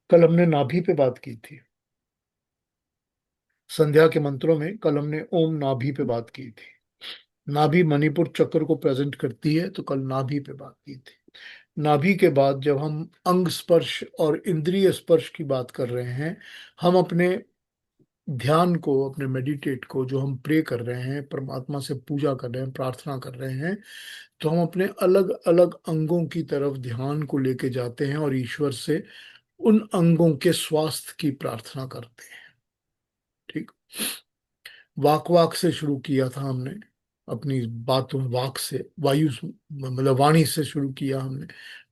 कल हमने नाभि पे बात की थी। संध्या के मंत्रों में कल हमने ओम नाभि पे बात की थी। नाभि मणिपुर चक्र को प्रेजेंट करती है, तो कल नाभि पे बात की थी। नाभि के बाद जब हम अंग स्पर्श और इंद्रिय स्पर्श की बात कर रहे हैं, हम अपने ध्यान को, अपने मेडिटेट को, जो हम प्रे कर रहे हैं, परमात्मा से पूजा कर रहे हैं, प्रार्थना कर रहे हैं, तो हम अपने अलग अलग अंगों की तरफ ध्यान को लेके जाते हैं और ईश्वर से उन अंगों के स्वास्थ्य की प्रार्थना करते हैं। ठीक। वाक वाक से शुरू किया था हमने अपनी बातों, वाक से, वायु मतलब वाणी से शुरू किया हमने।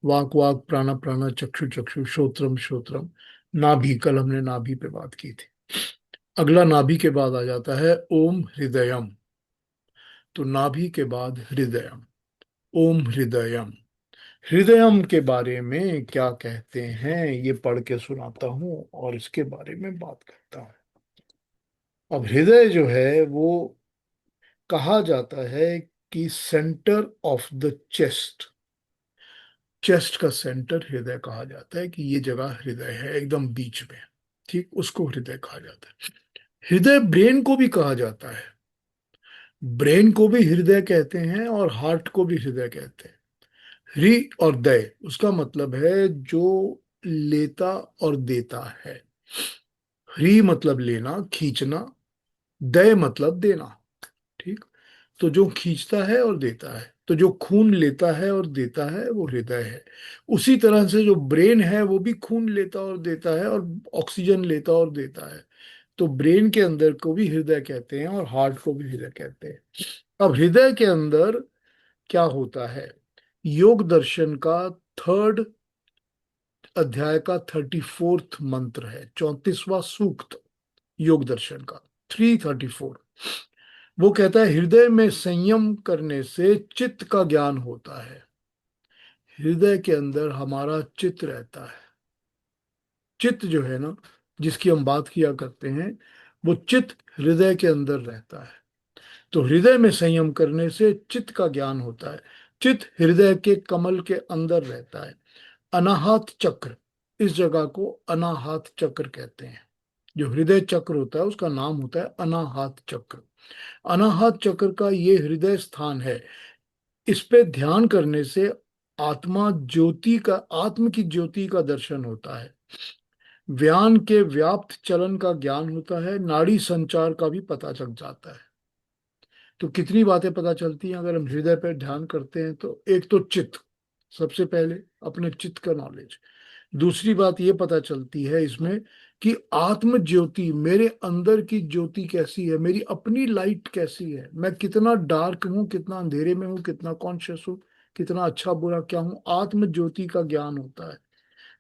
वाक वाक प्राणा प्राणा चक्षु चक्षु श्रोत्रम श्रोत्रम नाभि। कल हमने नाभि पे बात की थी। अगला नाभि के बाद आ जाता है ओम हृदयम। तो नाभि के बाद हृदयम, ओम हृदयम। हृदयम के बारे में क्या कहते हैं ये पढ़ के सुनाता हूं और इसके बारे में बात करता हूं। अब हृदय जो है वो कहा जाता है कि centre of the chest, chest का सेंटर हृदय कहा जाता है, कि ये जगह हृदय है एकदम बीच में। ठीक, उसको हृदय कहा जाता है। हृदय ब्रेन को भी कहा जाता है। ब्रेन को भी हृदय कहते हैं और हार्ट को भी हृदय कहते हैं। हृ और दय, उसका मतलब है जो लेता और देता है। हृ मतलब लेना, खींचना। दय मतलब देना। ठीक। तो जो खींचता है और देता है, तो जो खून लेता है और देता है वो हृदय है। उसी तरह से जो ब्रेन है वो भी खून लेता और देता है और ऑक्सीजन लेता और देता है। तो ब्रेन के अंदर को भी हृदय कहते हैं और हार्ट को भी हृदय कहते हैं। अब हृदय के अंदर क्या होता है? योग दर्शन का थर्ड अध्याय का 34th मंत्र है, 34वां सूक्त योग दर्शन का, 334। वो कहता है हृदय में संयम करने से चित्त का ज्ञान होता है। हृदय के अंदर हमारा चित्त रहता है। चित्त जो है ना, जिसकी हम बात किया करते हैं, वो चित्त हृदय के अंदर रहता है। तो हृदय में संयम करने से चित्त का ज्ञान होता है। चित्त हृदय के कमल के अंदर रहता है। अनाहत चक्र, इस जगह को अनाहत चक्र कहते हैं। जो हृदय चक्र होता है उसका नाम होता है अनाहत चक्र। अनाहत चक्र का ये हृदय स्थान है। इस पे ध्यान करने से आत्मा ज्योति का, आत्म की ज्योति का दर्शन होता है। व्यान के व्याप्त चलन का ज्ञान होता है। नाड़ी संचार का भी पता चल जाता है। तो कितनी बातें पता चलती हैं अगर हम हृदय पर ध्यान करते हैं? तो एक तो चित्त, सबसे पहले अपने चित्त का नॉलेज। दूसरी बात ये पता चलती है इसमें कि आत्म ज्योति, मेरे अंदर की ज्योति कैसी है, मेरी अपनी लाइट कैसी है, मैं कितना डार्क हूँ, कितना अंधेरे में हूँ, कितना कॉन्शियस हूँ, कितना अच्छा बुरा क्या हूँ, आत्म ज्योति का ज्ञान होता है।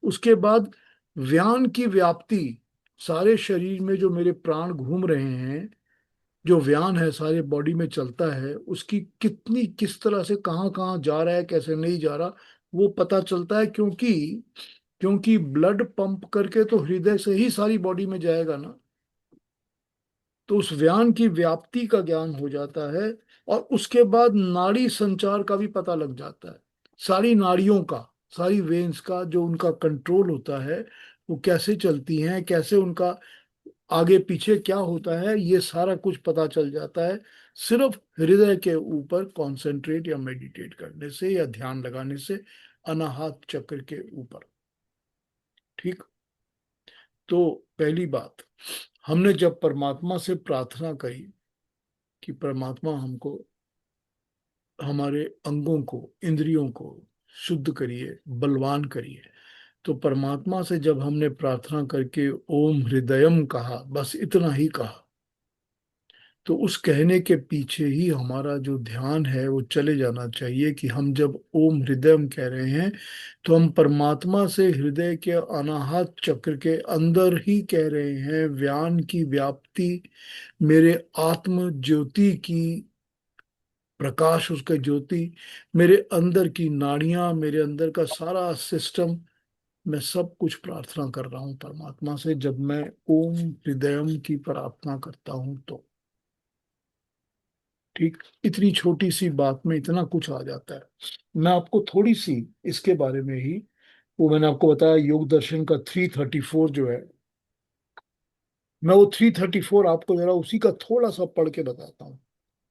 उसके बाद व्यान की व्याप्ति, सारे शरीर में जो मेरे प्राण घूम रहे हैं, जो व्यान है सारे बॉडी में चलता है, उसकी कितनी, किस तरह से, कहाँ कहाँ जा रहा है, कैसे नहीं जा रहा, वो पता चलता है। क्योंकि क्योंकि ब्लड पंप करके तो हृदय से ही सारी बॉडी में जाएगा ना। तो उस व्यान की व्याप्ति का ज्ञान हो जाता है। और उसके बाद नाड़ी संचार का भी पता लग जाता है। सारी नाड़ियों का, सारी वेन्स का जो उनका कंट्रोल होता है, वो कैसे चलती हैं, कैसे उनका आगे पीछे क्या होता है, ये सारा कुछ पता चल जाता है सिर्फ हृदय के ऊपर कंसंट्रेट या मेडिटेट करने से या ध्यान लगाने से, अनाहत चक्र के ऊपर। ठीक। तो पहली बात, हमने जब परमात्मा से प्रार्थना करी कि परमात्मा हमको, हमारे अंगों को, इंद्रियों को शुद्ध करिए, बलवान करिए, तो परमात्मा से जब हमने प्रार्थना करके ओम हृदयम कहा, बस इतना ही कहा, तो उस कहने के पीछे ही हमारा जो ध्यान है वो चले जाना चाहिए कि हम जब ओम हृदयम कह रहे हैं तो हम परमात्मा से हृदय के अनाहत चक्र के अंदर ही कह रहे हैं। व्यान की व्याप्ति, मेरे आत्म ज्योति की प्रकाश, उसका ज्योति, मेरे अंदर की नाड़ियां, मेरे अंदर का सारा सिस्टम, मैं सब कुछ प्रार्थना कर रहा हूं परमात्मा से जब मैं ओम हृदयम की प्रार्थना करता हूं तो। ठीक। इतनी छोटी सी बात में इतना कुछ आ जाता है। मैं आपको थोड़ी सी इसके बारे में ही वो मैंने आपको बताया योग दर्शन का 334 जो है, मैं वो 334 आपको जरा उसी का थोड़ा सा पढ़ के बताता हूँ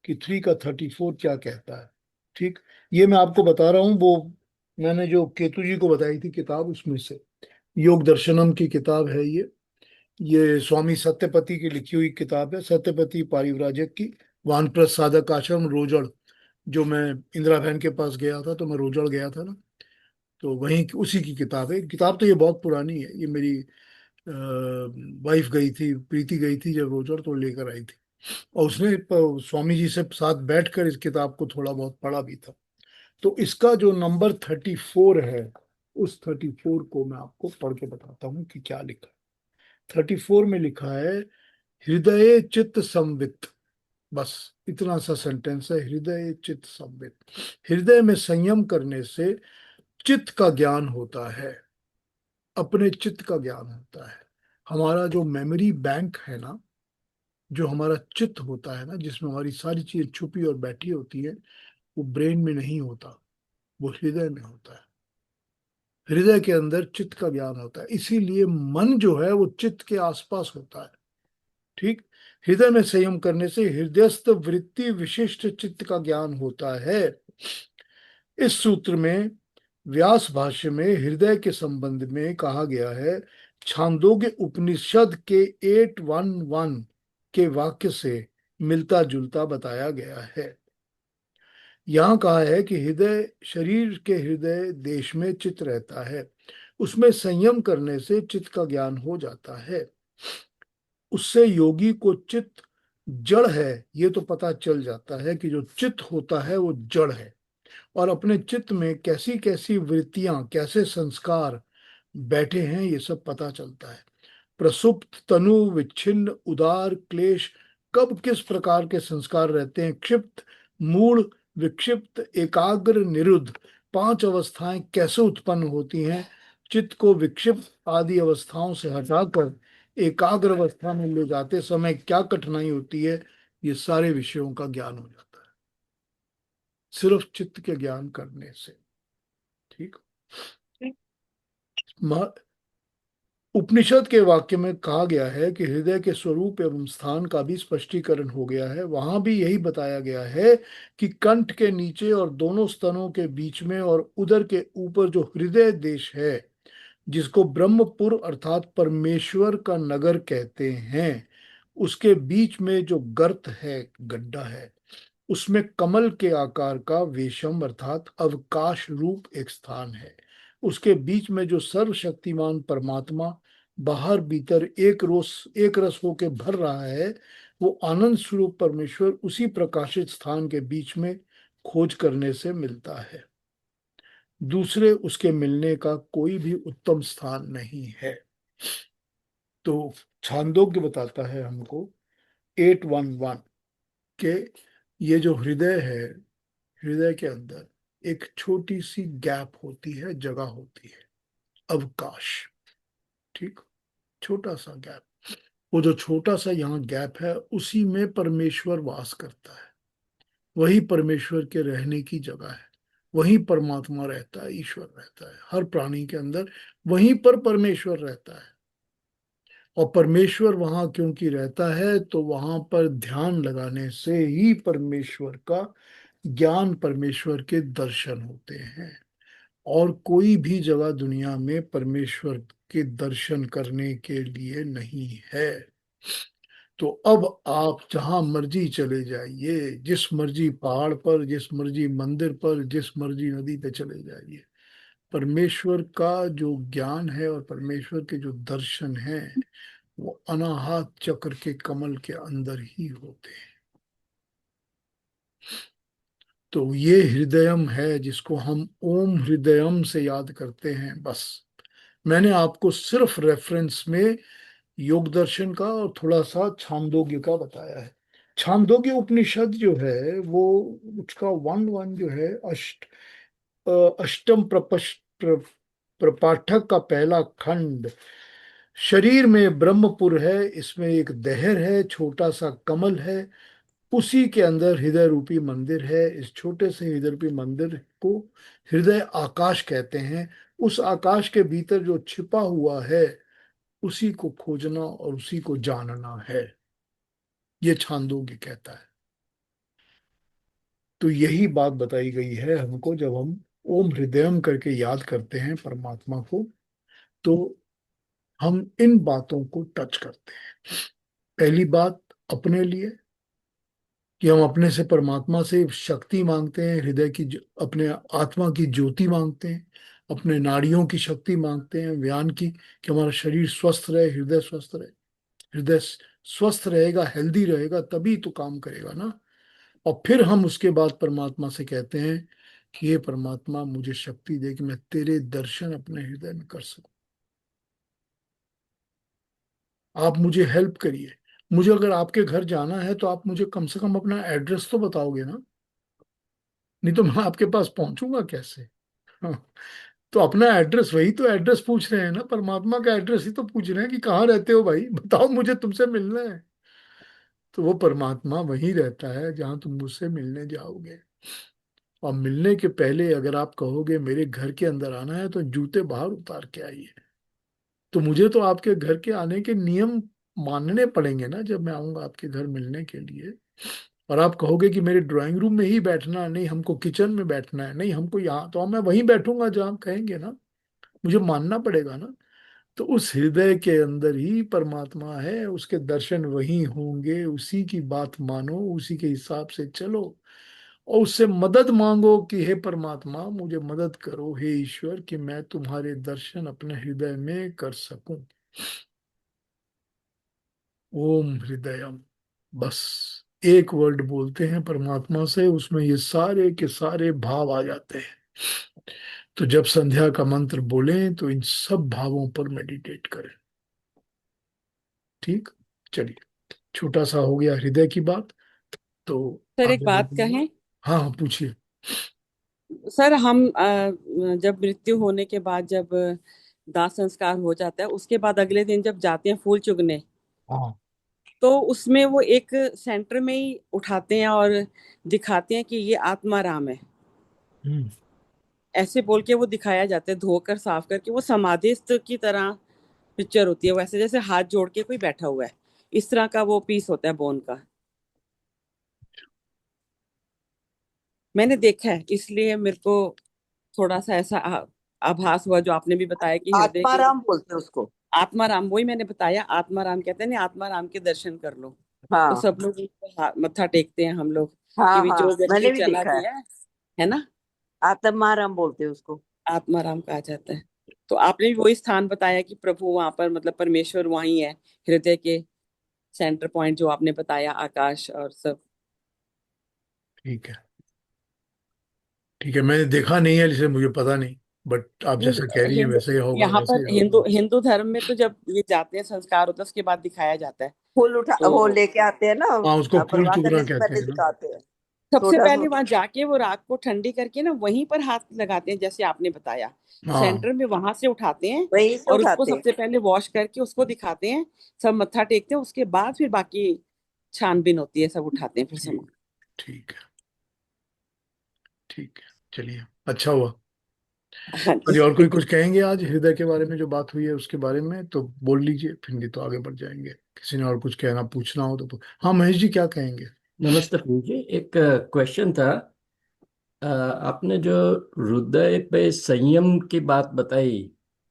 कि 3 का 34 क्या कहता है। ठीक, ये मैं आपको बता रहा हूँ, वो मैंने जो केतु जी को बताई थी किताब, उसमें से योग दर्शनम की किताब है ये स्वामी सत्यपति की लिखी हुई किताब है, सत्यपति पारिव्राजक की। वानप्रस्थ साधक आश्रम रोजड़, जो मैं इंदिरा बहन के पास गया था, तो मैं रोजड़ गया था ना, तो वहीं उसी की किताब है। किताब तो ये बहुत पुरानी है, ये मेरी वाइफ गई थी, प्रीति गई थी जब रोजड़, तो लेकर आई थी, और उसने स्वामी जी से साथ बैठकर इस किताब को थोड़ा बहुत पढ़ा भी था। तो इसका जो नंबर 34 है, उस 34 को मैं आपको पढ़ के बताता हूँ कि क्या लिखा है। 34 में लिखा है, हृदय चित्त संवित। बस इतना सा सेंटेंस है, हृदय चित्त संवित। हृदय में संयम करने से चित्त का ज्ञान होता है, अपने चित्त का ज्ञान होता है। हमारा जो मेमोरी बैंक है ना, जो हमारा चित्त होता है ना, जिसमें हमारी सारी चीजें छुपी और बैठी होती है, वो ब्रेन में नहीं होता, वो हृदय में होता है। हृदय के अंदर चित्त का ज्ञान होता है, इसीलिए मन जो है वो चित्त के आसपास होता है। ठीक, हृदय में संयम करने से हृदयस्थ वृत्ति विशिष्ट चित्त का ज्ञान होता है। इस सूत्र में व्यास भाष्य में हृदय के संबंध में कहा गया है, छांदोग्य उपनिषद के 811 के वाक्य से मिलता जुलता बताया गया है। यहाँ कहा है कि हृदय, शरीर के हृदय देश में चित्त रहता है, उसमें संयम करने से चित्त का ज्ञान हो जाता है। उससे योगी को चित्त जड़ है ये तो पता चल जाता है कि जो चित्त होता है वो जड़ है, और अपने चित्त में कैसी कैसी वृत्तियां, कैसे संस्कार बैठे हैं, ये सब पता चलता है। प्रसुप्त तनु विच्छिन्न उदार क्लेश, कब किस प्रकार के संस्कार रहते हैं, क्षिप्त मूढ़ विक्षिप्त एकाग्र निरुद्ध, पांच अवस्थाएं कैसे उत्पन्न होती हैं, चित्त को विक्षिप्त आदि अवस्थाओं से हटाकर एकाग्र अवस्था में ले जाते समय क्या कठिनाई होती है, ये सारे विषयों का ज्ञान हो जाता है सिर्फ चित्त के ज्ञान करने से। ठीक, उपनिषद के वाक्य में कहा गया है कि हृदय के स्वरूप एवं स्थान का भी स्पष्टीकरण हो गया है। वहां भी यही बताया गया है कि कंठ के नीचे और दोनों स्तनों के बीच में और उदर के ऊपर जो हृदय देश है, जिसको ब्रह्मपुर अर्थात परमेश्वर का नगर कहते हैं, उसके बीच में जो गर्त है, गड्ढा है, उसमें कमल के आकार का वेशम अर्थात अवकाश रूप एक स्थान है। उसके बीच में जो सर्वशक्तिमान परमात्मा बाहर भीतर एक रस होके भर रहा है, वो आनंद स्वरूप परमेश्वर उसी प्रकाशित स्थान के बीच में खोज करने से मिलता है। दूसरे उसके मिलने का कोई भी उत्तम स्थान नहीं है। तो छांदोग्य बताता है हमको 811 के, ये जो हृदय है, हृदय के अंदर एक छोटी सी गैप होती है, जगह होती है, अवकाश। ठीक, छोटा सा गैप, वो जो छोटा सा यहाँ गैप है, उसी में परमेश्वर वास करता है। वही परमेश्वर के रहने की जगह है, वहीं परमात्मा रहता है, ईश्वर रहता है हर प्राणी के अंदर, वहीं पर परमेश्वर रहता है। और परमेश्वर वहां क्योंकि रहता है, तो वहां पर ध्यान लगाने से ही परमेश्वर का ज्ञान, परमेश्वर के दर्शन होते हैं। और कोई भी जगह दुनिया में परमेश्वर के दर्शन करने के लिए नहीं है। तो अब आप जहां मर्जी चले जाइए, जिस मर्जी पहाड़ पर, जिस मर्जी मंदिर पर, जिस मर्जी नदी पे चले जाइए, परमेश्वर का जो ज्ञान है और परमेश्वर के जो दर्शन हैं, वो अनाहत चक्र के कमल के अंदर ही होते हैं। तो ये हृदयम है जिसको हम ओम हृदयम से याद करते हैं। बस मैंने आपको सिर्फ रेफरेंस में योग दर्शन का और थोड़ा सा छांदोग्य का बताया है। छांदोग्य उपनिषद जो है वो, उसका 1 1 जो है, अष्टम प्रपाठक का पहला खंड, शरीर में ब्रह्मपुर है, इसमें एक देहर है, छोटा सा कमल है, उसी के अंदर हृदय रूपी मंदिर है। इस छोटे से हृदय रूपी मंदिर को हृदय आकाश कहते हैं। उस आकाश के भीतर जो छिपा हुआ है, उसी को खोजना और उसी को जानना है, ये छांदोग्य कहता है। तो यही बात बताई गई है हमको, जब हम ओम हृदयम करके याद करते हैं परमात्मा को, तो हम इन बातों को टच करते हैं। पहली बात, अपने लिए, कि हम अपने से परमात्मा से शक्ति मांगते हैं, हृदय की अपने आत्मा की ज्योति मांगते हैं, अपने नाड़ियों की शक्ति मांगते हैं, व्यान की, कि हमारा शरीर स्वस्थ रहे, हृदय स्वस्थ रहे। हृदय स्वस्थ रहेगा, हेल्दी रहेगा, तभी तो काम करेगा ना। और फिर हम उसके बाद परमात्मा से कहते हैं कि ये परमात्मा, मुझे शक्ति दे कि मैं तेरे दर्शन अपने हृदय में कर सकूं। आप मुझे हेल्प करिए। मुझे अगर आपके घर जाना है तो आप मुझे कम से कम अपना एड्रेस तो बताओगे ना, नहीं तो मैं आपके पास पहुंचूंगा कैसे? हाँ। तो अपना एड्रेस, वही तो एड्रेस पूछ रहे हैं ना, परमात्मा का एड्रेस ही तो पूछ रहे हैं कि कहाँ रहते हो भाई, बताओ मुझे तुमसे मिलना है। तो वो परमात्मा वहीं रहता है जहां तुम मुझसे मिलने जाओगे। और मिलने के पहले अगर आप कहोगे मेरे घर के अंदर आना है, तो जूते बाहर उतार के आइए। तो मुझे तो आपके घर के आने के नियम मानने पड़ेंगे ना, जब मैं आऊंगा आपके घर मिलने के लिए। और आप कहोगे कि मेरे ड्राइंग रूम में ही बैठना है, नहीं हमको किचन में बैठना है, नहीं हमको यहाँ, तो मैं वहीं बैठूंगा जहाँ आप कहेंगे ना। मुझे मानना पड़ेगा ना। तो उस हृदय के अंदर ही परमात्मा है, उसके दर्शन वहीं होंगे, उसी की बात मानो, उसी के हिसाब से चलो, और उससे मदद मांगो कि हे परमात्मा मुझे मदद करो, हे ईश्वर, कि मैं तुम्हारे दर्शन अपने हृदय में कर सकूं। ओम हृदयम, बस एक वर्ड बोलते हैं परमात्मा से, उसमें ये सारे के सारे भाव आ जाते हैं। तो जब संध्या का मंत्र बोलें तो इन सब भावों पर मेडिटेट करें। ठीक, चलिए, छोटा सा हो गया हृदय की बात, तो सर एक आगे बात बढ़ेंगे। कहें। हाँ हाँ, पूछिए। सर हम जब मृत्यु होने के बाद जब दाह संस्कार हो जाता है, उसके बाद अगले दिन जब जाते हैं फूल चुगने, हाँ। तो उसमें वो एक सेंटर में ही उठाते हैं और दिखाते हैं कि ये आत्माराम है। हम्म। ऐसे बोल के वो दिखाया जाता है, धोकर साफ करके, वो समाधिस्थ की तरह पिक्चर होती है, वैसे जैसे हाथ जोड़ के कोई बैठा हुआ है, इस तरह का वो पीस होता है बोन का। मैंने देखा है, इसलिए मेरे को थोड़ा सा ऐसा आभास हुआ, जो आपने भी बताया कि हृदय के आत्माराम बोलते हैं उसको। आत्माराम, वही मैंने बताया, आत्माराम कहते हैं, नहीं आत्माराम के दर्शन कर लो। तो हाँ सब लोग उनको मत्था टेकते हैं हम लोग, कि हाँ भी हाँ, जो व्यक्ति मैंने भी चला देखा है। गया है ना, आत्माराम बोलते हैं उसको। आत्माराम कहा जाता है। तो आपने भी वही स्थान बताया कि प्रभु वहां पर, मतलब परमेश्वर वहीं है, हृदय के सेंटर पॉइंट जो आपने बताया, आकाश और सब। ठीक है, ठीक है, मैंने देखा नहीं है इसलिए मुझे पता नहीं, बट आप नहीं, जैसा कह रही हैं हिंदू, वैसे ही होगा, यहाँ वैसे पर ही हिंदू होगा। हिंदू धर्म में तो जब ये जाते हैं, संस्कार होता है, उसके बाद दिखाया जाता है। फूल उठा वो तो लेके आते हैं ना, हाँ, उसको फूल प्रवाह चूकना करने से कहते पहले हैं ना। दिखाते हैं। सबसे छोटा सा पहले वहां जाके वो राख को ठंडी करके ना, वहीं पर हाथ लगाते हैं, जैसे आपने बताया, हाँ। सेंटर में वहां से उठाते हैं, वहीं से और उसको उठाते हैं। सबसे पहले वॉश करके उसको दिखाते हैं, सब मत्था टेकते हैं, उसके बाद फिर बाकी छानबीन होती है, सब उठाते हैं फिर ठीक, सामान। ठीक है, ठीक है, चलिए, अच्छा हुआ। हाँ अरे, और कोई जी। कुछ कहेंगे आज हृदय के बारे में, जो बात हुई है उसके बारे में, तो बोल लीजिए, फिर नहीं तो आगे बढ़ जाएंगे। किसी ने और कुछ कहना, पूछना हो तो हाँ, महेश जी क्या कहेंगे? नमस्ते प्रभु जी। एक क्वेश्चन था। आपने जो हृदय पे संयम की बात बताई,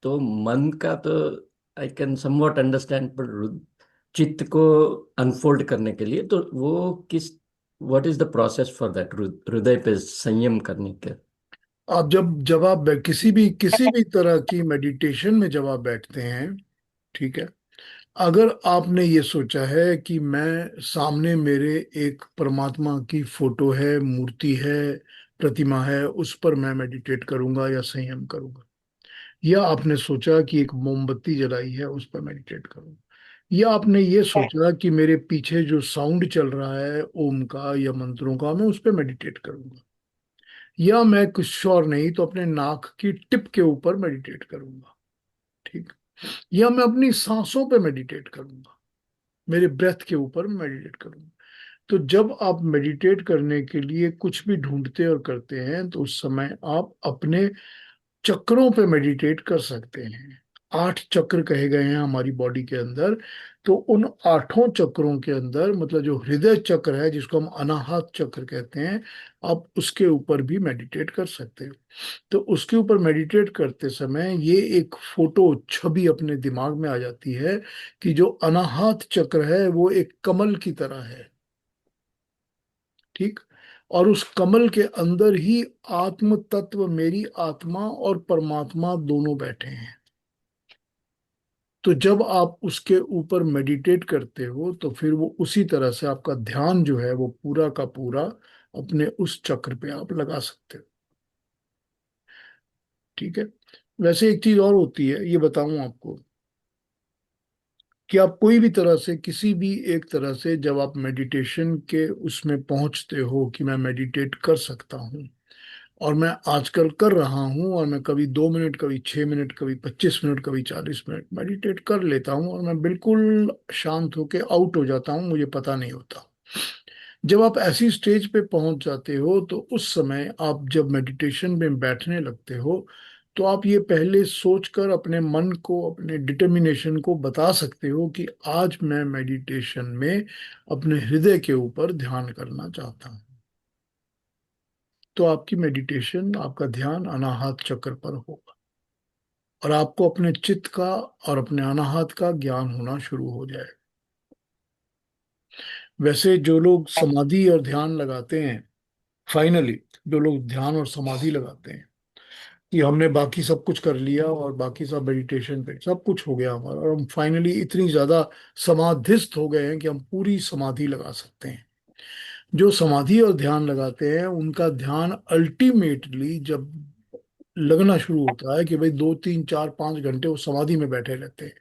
तो मन का तो आई कैन समवॉट अंडरस्टैंड, पर चित्त को अनफोल्ड करने के लिए तो वो किस, what is the process for that, हृदय पे संयम करने के? आप जब जब आप किसी भी तरह की मेडिटेशन में जब आप बैठते हैं, ठीक है, अगर आपने ये सोचा है कि मैं, सामने मेरे एक परमात्मा की फोटो है, मूर्ति है, प्रतिमा है, उस पर मैं मेडिटेट करूंगा या संयम करूंगा, या आपने सोचा कि एक मोमबत्ती जलाई है उस पर मेडिटेट करूंगा, या आपने ये सोचा कि मेरे पीछे जो साउंड चल रहा है ओम का या मंत्रों का, मैं उस पर मेडिटेट करूंगा, या मैं कुछ और नहीं तो अपने नाक की टिप के ऊपर मेडिटेट करूंगा, ठीक, या मैं अपनी सांसों पे मेडिटेट करूंगा, मेरे ब्रेथ के ऊपर मेडिटेट करूंगा। तो जब आप मेडिटेट करने के लिए कुछ भी ढूंढते और करते हैं, तो उस समय आप अपने चक्रों पे मेडिटेट कर सकते हैं। 8 चक्र कहे गए हैं हमारी बॉडी के अंदर। तो उन 8 चक्रों के अंदर मतलब जो हृदय चक्र है जिसको हम अनाहत चक्र कहते हैं, आप उसके ऊपर भी मेडिटेट कर सकते हो। तो उसके ऊपर मेडिटेट करते समय ये एक फोटो छवि अपने दिमाग में आ जाती है कि जो अनाहत चक्र है वो एक कमल की तरह है। ठीक। और उस कमल के अंदर ही आत्म तत्व, मेरी आत्मा और परमात्मा दोनों बैठे हैं। तो जब आप उसके ऊपर मेडिटेट करते हो तो फिर वो उसी तरह से आपका ध्यान जो है वो पूरा का पूरा अपने उस चक्र पे आप लगा सकते हो। ठीक है। वैसे एक चीज और होती है, ये बताऊं आपको, कि आप कोई भी तरह से किसी भी एक तरह से जब आप मेडिटेशन के उसमें पहुंचते हो कि मैं मेडिटेट कर सकता हूँ, और मैं आजकल कर रहा हूँ, और मैं कभी 2 मिनट, कभी 6 मिनट, कभी 25 मिनट, कभी 40 मिनट मेडिटेट कर लेता हूँ, और मैं बिल्कुल शांत होके आउट हो जाता हूँ, मुझे पता नहीं होता। जब आप ऐसी स्टेज पे पहुंच जाते हो तो उस समय आप जब मेडिटेशन में बैठने लगते हो तो आप ये पहले सोचकर अपने मन को, अपने डिटर्मिनेशन को बता सकते हो कि आज मैं मेडिटेशन में अपने हृदय के ऊपर ध्यान करना चाहता हूँ। तो आपकी मेडिटेशन, आपका ध्यान अनाहत चक्र पर होगा, और आपको अपने चित्त का और अपने अनाहत का ज्ञान होना शुरू हो जाए। वैसे जो लोग समाधि और ध्यान लगाते हैं, फाइनली जो लोग ध्यान और समाधि लगाते हैं कि हमने बाकी सब कुछ कर लिया और बाकी सब मेडिटेशन पे सब कुछ हो गया हमारा, और हम फाइनली इतनी ज्यादा समाधिस्थ हो गए हैं कि हम पूरी समाधि लगा सकते हैं। जो समाधि और ध्यान लगाते हैं उनका ध्यान अल्टीमेटली जब लगना शुरू होता है कि भाई 2 3 4 5 घंटे वो समाधि में बैठे रहते हैं,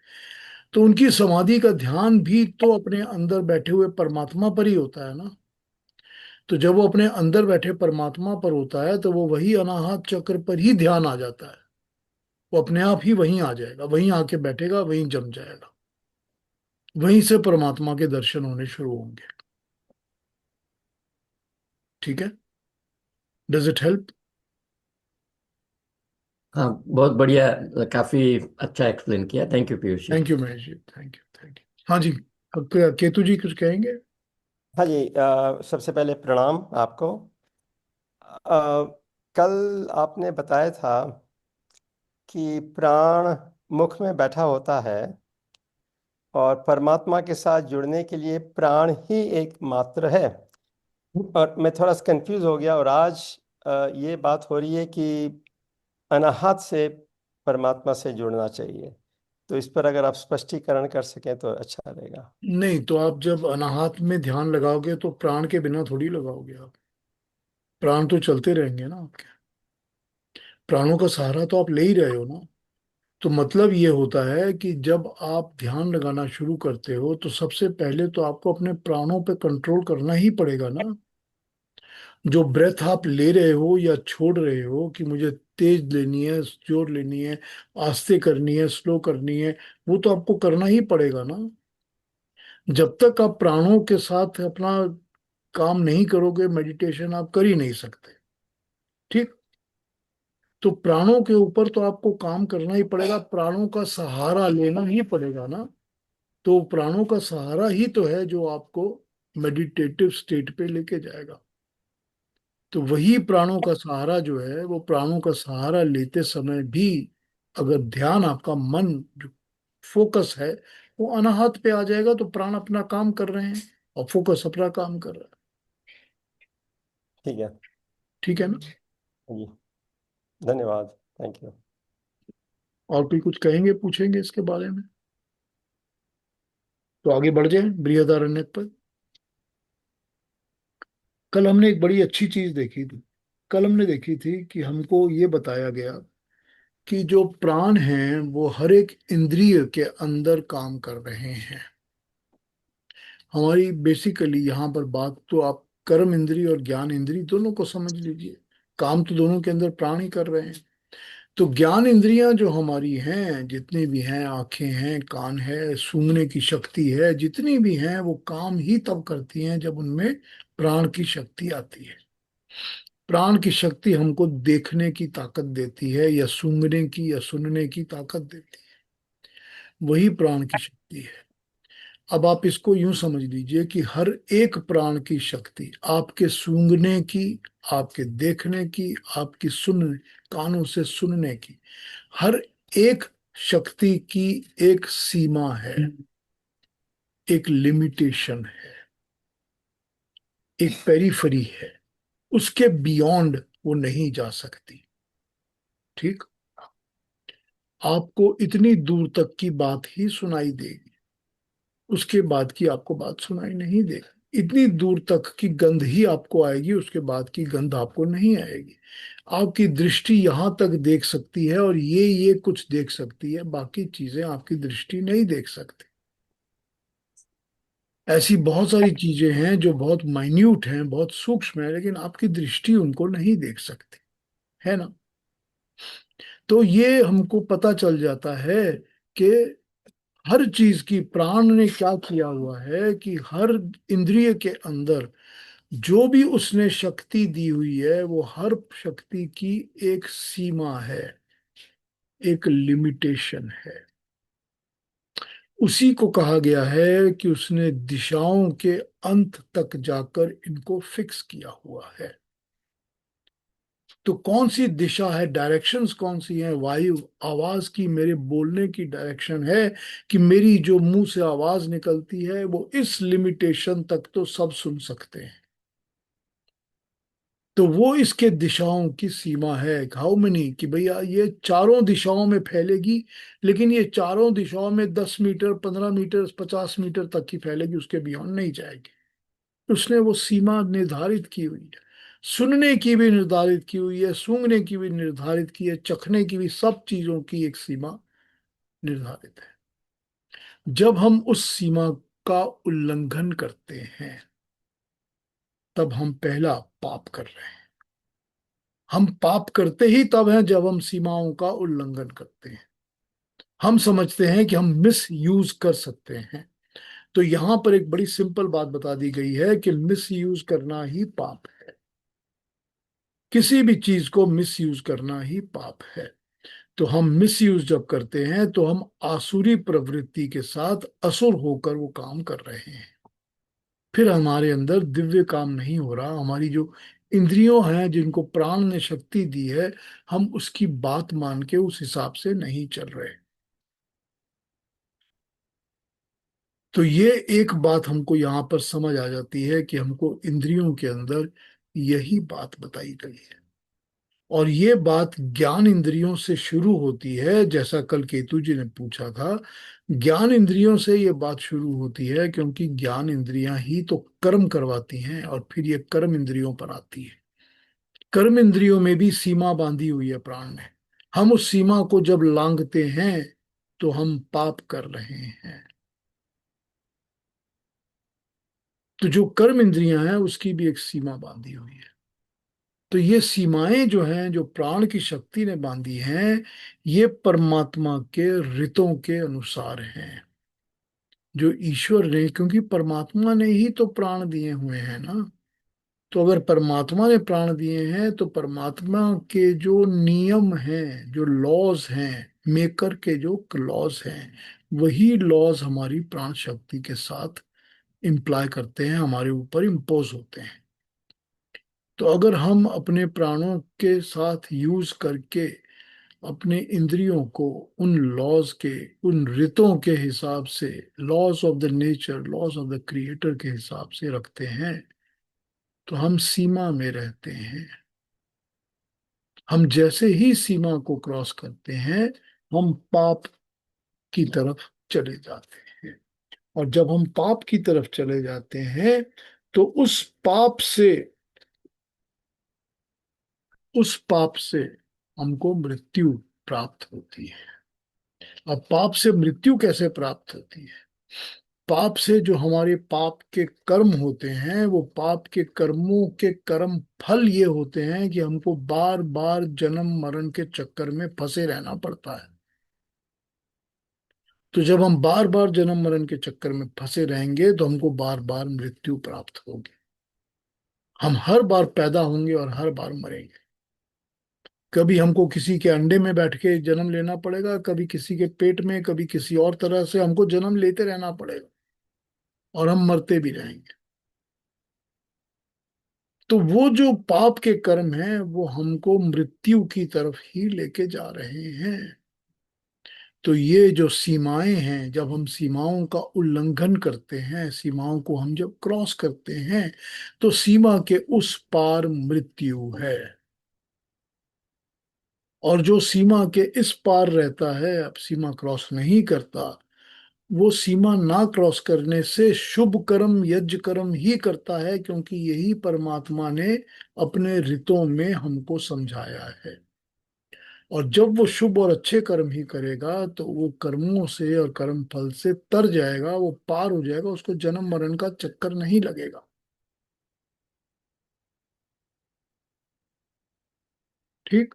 तो उनकी समाधि का ध्यान भी तो अपने अंदर बैठे हुए परमात्मा पर ही होता है ना। तो जब वो अपने अंदर बैठे परमात्मा पर होता है तो वो वही अनाहत चक्र पर ही ध्यान आ जाता है। वो अपने आप ही वहीं आ जाएगा, वहीं आके बैठेगा, वहीं जम जाएगा, वहीं से परमात्मा के दर्शन होने शुरू होंगे। ठीक है। Does it help? हाँ, बहुत बढ़िया। काफी अच्छा एक्सप्लेन किया। Thank you Piyush ji. Thank you Mahesh ji, thank you, thank you. हाँ जी। अब केतु जी कुछ कहेंगे? हाँ जी, सबसे पहले प्रणाम आपको। कल आपने बताया था कि प्राण मुख में बैठा होता है और परमात्मा के साथ जुड़ने के लिए प्राण ही एक मात्र है। और मैं थोड़ा सा कंफ्यूज हो गया, और आज ये बात हो रही है कि अनाहत से परमात्मा से जुड़ना चाहिए। तो इस पर अगर आप स्पष्टीकरण कर सकें तो अच्छा रहेगा। नहीं, तो आप जब अनाहत में ध्यान लगाओगे तो प्राण के बिना थोड़ी लगाओगे आप। प्राण तो चलते रहेंगे ना आपके। प्राणों का सहारा तो आप ले ही रहे हो ना। तो मतलब ये होता है कि जब आप ध्यान लगाना शुरू करते हो तो सबसे पहले तो आपको अपने प्राणों पे कंट्रोल करना ही पड़ेगा ना। जो ब्रेथ आप ले रहे हो या छोड़ रहे हो कि मुझे तेज लेनी है, जोर लेनी है, आस्ते करनी है, स्लो करनी है, वो तो आपको करना ही पड़ेगा ना। जब तक आप प्राणों के साथ अपना काम नहीं करोगे, मेडिटेशन आप कर ही नहीं सकते। ठीक। तो प्राणों के ऊपर तो आपको काम करना ही पड़ेगा, प्राणों का सहारा लेना ही पड़ेगा ना। तो प्राणों का सहारा ही तो है जो आपको मेडिटेटिव स्टेट पे लेके जाएगा। तो वही प्राणों का सहारा जो है, वो प्राणों का सहारा लेते समय भी अगर ध्यान, आपका मन जो फोकस है वो अनाहत पे आ जाएगा तो प्राण अपना काम कर रहे हैं और फोकस अपना काम कर रहा है। ठीक है। ठीक है ना? जी, धन्यवाद। Thank you. और कोई कुछ कहेंगे, पूछेंगे इसके बारे में? तो आगे बढ़ जाए बृहदारण्यक पर। कल हमने एक बड़ी अच्छी चीज देखी थी। कल हमने देखी थी कि हमको ये बताया गया कि जो प्राण हैं वो हर एक इंद्रिय के अंदर काम कर रहे हैं। हमारी बेसिकली यहाँ पर बात तो आप कर्म इंद्रिय और ज्ञान इंद्रिय दोनों को समझ लीजिए। काम तो दोनों के अंदर प्राण ही कर रहे हैं। तो ज्ञान इंद्रियां जो हमारी हैं, जितनी भी हैं, आंखें हैं, कान है, सूंघने की शक्ति है, जितनी भी हैं, वो काम ही तब करती हैं जब उनमें प्राण की शक्ति आती है। प्राण की शक्ति हमको देखने की ताकत देती है, या सूंघने की या सुनने की ताकत देती है, वही प्राण की शक्ति है। अब आप इसको यूं समझ लीजिए कि हर एक प्राण की शक्ति, आपके सूंघने की, आपके देखने की, आपकी सुनने, कानों से सुनने की, हर एक शक्ति की एक सीमा है, एक लिमिटेशन है, एक पेरिफेरी है। उसके बियॉन्ड वो नहीं जा सकती। ठीक। आपको इतनी दूर तक की बात ही सुनाई देगी, उसके बाद की आपको बात सुनाई नहीं देगी। इतनी दूर तक की गंध ही आपको आएगी, उसके बाद की गंध आपको नहीं आएगी। आपकी दृष्टि यहां तक देख सकती है, और ये कुछ देख सकती है, बाकी चीजें आपकी दृष्टि नहीं देख सकती। ऐसी बहुत सारी चीजें हैं जो बहुत माइन्यूट हैं, बहुत सूक्ष्म है, लेकिन आपकी दृष्टि उनको नहीं देख सकती, है ना। तो ये हमको पता चल जाता है कि हर चीज की, प्राण ने क्या किया हुआ है कि हर इंद्रिय के अंदर जो भी उसने शक्ति दी हुई है, वो हर शक्ति की एक सीमा है, एक लिमिटेशन है। उसी को कहा गया है कि उसने दिशाओं के अंत तक जाकर इनको फिक्स किया हुआ है। तो कौन सी दिशा है, डायरेक्शंस कौन सी हैं? वायु, आवाज की, मेरे बोलने की डायरेक्शन है कि मेरी जो मुंह से आवाज निकलती है वो इस लिमिटेशन तक तो सब सुन सकते हैं। तो वो इसके दिशाओं की सीमा है, हाउ मेनी, कि भैया ये चारों दिशाओं में फैलेगी, लेकिन ये चारों दिशाओं में 10 मीटर, 15 मीटर, 50 मीटर तक ही फैलेगी, उसके बियॉन्ड नहीं जाएगी। उसने वो सीमा निर्धारित की हुई है। सुनने की भी निर्धारित की हुई है, सूंघने की भी निर्धारित की है, चखने की भी, सब चीजों की एक सीमा निर्धारित है। जब हम उस सीमा का उल्लंघन करते हैं, तब हम पहला पाप कर रहे हैं। हम पाप करते ही तब हैं जब हम सीमाओं का उल्लंघन करते हैं। हम समझते हैं कि हम मिस यूज कर सकते हैं। तो यहां पर एक बड़ी सिंपल बात बता दी गई है कि मिस यूज करना ही पाप है। किसी भी चीज को मिस यूज करना ही पाप है। तो हम मिस यूज जब करते हैं तो हम आसुरी प्रवृत्ति के साथ असुर होकर वो काम कर रहे हैं। फिर हमारे अंदर दिव्य काम नहीं हो रहा। हमारी जो इंद्रियों हैं, जिनको प्राण ने शक्ति दी है, हम उसकी बात मान के उस हिसाब से नहीं चल रहे। तो ये एक बात हमको यहाँ पर समझ आ जाती है कि हमको इंद्रियों के अंदर यही बात बताई गई है। और ये बात ज्ञान इंद्रियों से शुरू होती है, जैसा कल केतु जी ने पूछा था। ज्ञान इंद्रियों से ये बात शुरू होती है, क्योंकि ज्ञान इंद्रियां ही तो कर्म करवाती हैं, और फिर ये कर्म इंद्रियों पर आती है। कर्म इंद्रियों में भी सीमा बांधी हुई है प्राण ने। हम उस सीमा को जब लांघते हैं तो हम पाप कर रहे हैं। तो जो कर्म इंद्रियां हैं उसकी भी एक सीमा बांधी हुई है। तो ये सीमाएं जो हैं, जो प्राण की शक्ति ने बांधी हैं, ये परमात्मा के रितों के अनुसार हैं, जो ईश्वर ने, क्योंकि परमात्मा ने ही तो प्राण दिए हुए हैं ना। तो अगर परमात्मा ने प्राण दिए हैं तो परमात्मा के जो नियम हैं, जो लॉज हैं, मेकर के जो लॉज हैं, वही लॉज हमारी प्राण शक्ति के साथ इम्प्लाई करते हैं, हमारे ऊपर इम्पोज होते हैं। तो अगर हम अपने प्राणों के साथ यूज करके अपने इंद्रियों को उन लॉज के, उन रितों के हिसाब से, laws of the nature, laws of the creator के हिसाब से रखते हैं, तो हम सीमा में रहते हैं। हम जैसे ही सीमा को क्रॉस करते हैं, हम पाप की तरफ चले जाते हैं। और जब हम पाप की तरफ चले जाते हैं, तो उस पाप से हमको मृत्यु प्राप्त होती है। अब पाप से मृत्यु कैसे प्राप्त होती है? पाप से जो हमारे पाप के कर्म होते हैं, वो पाप के कर्मों के कर्म फल ये होते हैं कि हमको बार बार जन्म मरण के चक्कर में फंसे रहना पड़ता है। तो जब हम बार बार जन्म मरण के चक्कर में फंसे रहेंगे तो हमको बार बार मृत्यु प्राप्त होगी। हम हर बार पैदा होंगे और हर बार मरेंगे। कभी हमको किसी के अंडे में बैठ के जन्म लेना पड़ेगा, कभी किसी के पेट में, कभी किसी और तरह से हमको जन्म लेते रहना पड़ेगा, और हम मरते भी रहेंगे। तो वो जो पाप के कर्म हैं वो हमको मृत्यु की तरफ ही लेके जा रहे हैं। तो ये जो सीमाएं हैं, जब हम सीमाओं का उल्लंघन करते हैं, सीमाओं को हम जब क्रॉस करते हैं, तो सीमा के उस पार मृत्यु है। और जो सीमा के इस पार रहता है, अब सीमा क्रॉस नहीं करता, वो सीमा ना क्रॉस करने से शुभ कर्म यज्ञ कर्म ही करता है, क्योंकि यही परमात्मा ने अपने ऋतों में हमको समझाया है। और जब वो शुभ और अच्छे कर्म ही करेगा तो वो कर्मों से और कर्म फल से तर जाएगा, वो पार हो जाएगा, उसको जन्म मरण का चक्कर नहीं लगेगा। ठीक।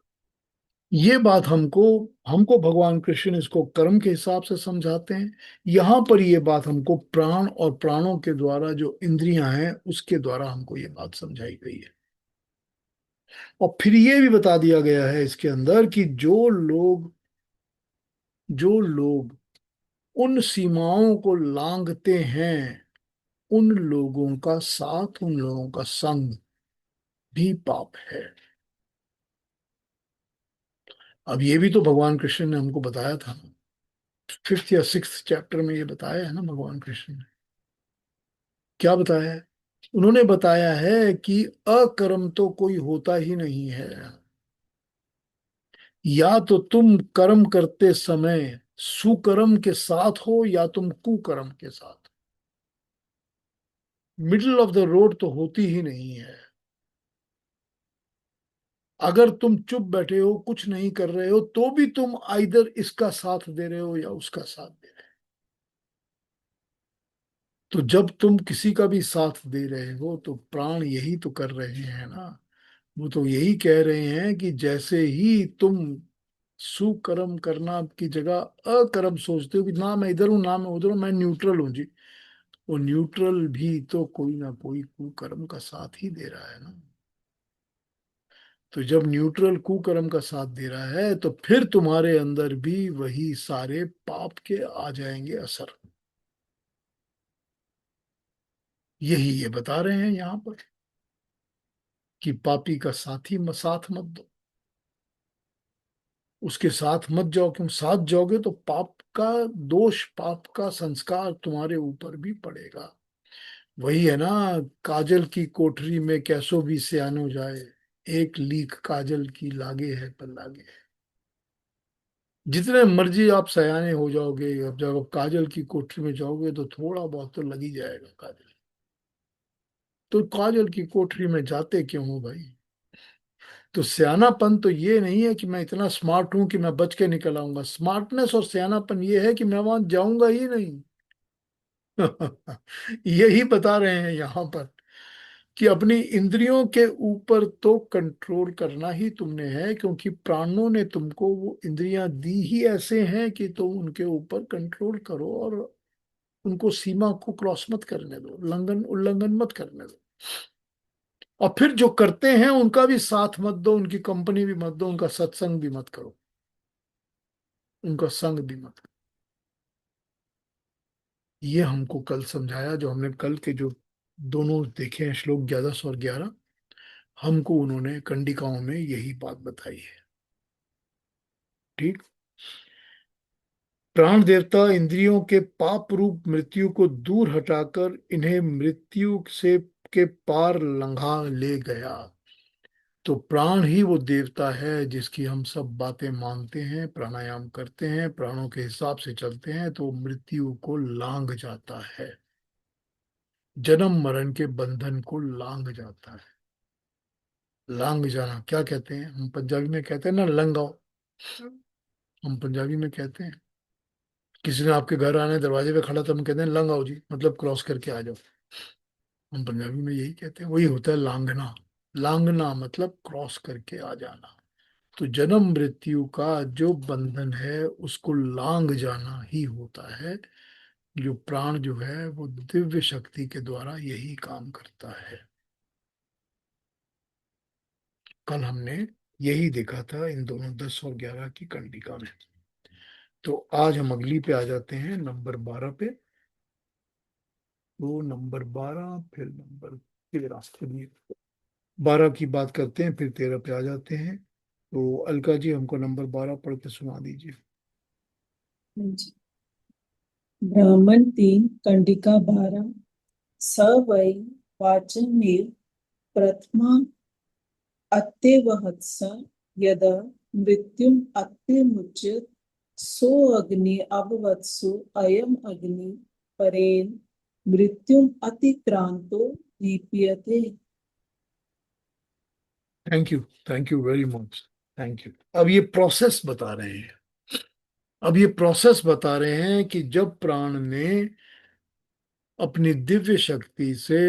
ये बात हमको हमको भगवान कृष्ण इसको कर्म के हिसाब से समझाते हैं। यहाँ पर ये बात हमको प्राण और प्राणों के द्वारा जो इंद्रियां हैं उसके द्वारा हमको ये बात समझाई गई है। और फिर ये भी बता दिया गया है इसके अंदर कि जो लोग उन सीमाओं को लांघते हैं, उन लोगों का साथ, उन लोगों का संग भी पाप है। अब ये भी तो भगवान कृष्ण ने हमको बताया था ना, 5th या 6th चैप्टर में ये बताया है ना भगवान कृष्ण ने। क्या बताया है? उन्होंने बताया है कि अकर्म तो कोई होता ही नहीं है। या तो तुम कर्म करते समय सुकर्म के साथ हो, या तुम कुकर्म के साथ। मिडिल ऑफ द रोड तो होती ही नहीं है। अगर तुम चुप बैठे हो, कुछ नहीं कर रहे हो, तो भी तुम आइदर इसका साथ दे रहे हो या उसका साथ दे रहे हो। तो जब तुम किसी का भी साथ दे रहे हो तो प्राण यही तो कर रहे हैं ना। वो तो यही कह रहे हैं कि जैसे ही तुम सुकर्म करना की जगह अकर्म सोचते हो कि ना मैं इधर हूं ना मैं उधर हूं, मैं न्यूट्रल हूं जी, वो न्यूट्रल भी तो कोई ना कोई कुकर्म का साथ ही दे रहा है ना। तो जब न्यूट्रल कुकर्म का साथ दे रहा है तो फिर तुम्हारे अंदर भी वही सारे पाप के आ जाएंगे असर। यही ये बता रहे हैं यहाँ पर कि पापी का साथी साथ मत दो, उसके साथ मत जाओ। क्यों साथ जाओगे तो पाप का दोष, पाप का संस्कार तुम्हारे ऊपर भी पड़ेगा। वही है ना, काजल की कोठरी में कैसो भी सयानो जाए, एक लीक काजल की लागे है पर लागे है। जितने मर्जी आप सयाने हो जाओगे, अब जब आप काजल की कोठरी में जाओगे तो थोड़ा बहुत तो लग ही जाएगा काजल। तो काजल की कोठरी में जाते क्यों हो भाई? तो सियानापन तो ये नहीं है कि मैं इतना स्मार्ट हूं कि मैं बच के निकल आऊंगा। स्मार्टनेस और सियानापन ये है कि मैं वहां जाऊंगा ही नहीं। यही बता रहे हैं यहाँ पर कि अपनी इंद्रियों के ऊपर तो कंट्रोल करना ही तुमने है, क्योंकि प्राणों ने तुमको वो इंद्रियां दी ही ऐसे हैं कि तुम उनके ऊपर कंट्रोल करो, और उनको सीमा को क्रॉस मत करने दो, उल्लंघन उल्लंघन मत करने दो। और फिर जो करते हैं उनका भी साथ मत दो, उनकी कंपनी भी मत दो, उनका सत्संग भी मत करो, उनका संग भी मत करो। ये हमको कल समझाया, जो हमने कल के जो दोनों देखे हैं श्लोक 11 और 11, हमको उन्होंने कंडिकाओं में यही बात बताई है। ठीक। प्राण देवता इंद्रियों के पाप रूप मृत्यु को दूर हटाकर इन्हें मृत्यु से के पार लंघा ले गया। तो प्राण ही वो देवता है जिसकी हम सब बातें मानते हैं, प्राणायाम करते हैं, प्राणों के हिसाब से चलते हैं, तो मृत्यु को लांघ जाता है, जन्म मरण के बंधन को लांघ जाता है। लांघ जाना क्या कहते हैं? हम पंजाबी में कहते हैं ना लंगाओ। हम पंजाबी में कहते हैं, किसी ने आपके घर आने दरवाजे पे खड़ा तो हम कहते हैं लंगाओ जी, मतलब क्रॉस करके आ जाओ। हम पंजाबी में यही कहते हैं, वही होता है लांघना। लांघना मतलब क्रॉस करके आ जाना। तो जन्म मृत्यु का जो बंधन है उसको लांघ जाना ही होता है। जो प्राण जो है वो दिव्य शक्ति के द्वारा यही काम करता है। कल हमने यही देखा था इन दोनों 10 और 11 की कंडिका में। तो आज हम अगली पे आ जाते हैं, नंबर 12 पे। तो नंबर 12, फिर नंबर 13, चलिए 12 की बात करते हैं, फिर 13 पे आ जाते हैं। तो अलका जी हमको नंबर 12 पढ़ के सुना दीजिए। जी। ब्राह्मण 3 कंडिका 12 स वै वाचमेव प्रथमा अत्यवहत्स यदा मृत्युम अत्यमुच्यत सो अग्नि अववत्सु अयम अग्नि परेण मृत्युम अतिक्रांतो दीप्यते। Thank you very much, thank you. अब ये प्रोसेस बता रहे हैं, अब ये प्रोसेस बता रहे हैं कि जब प्राण ने अपनी दिव्य शक्ति से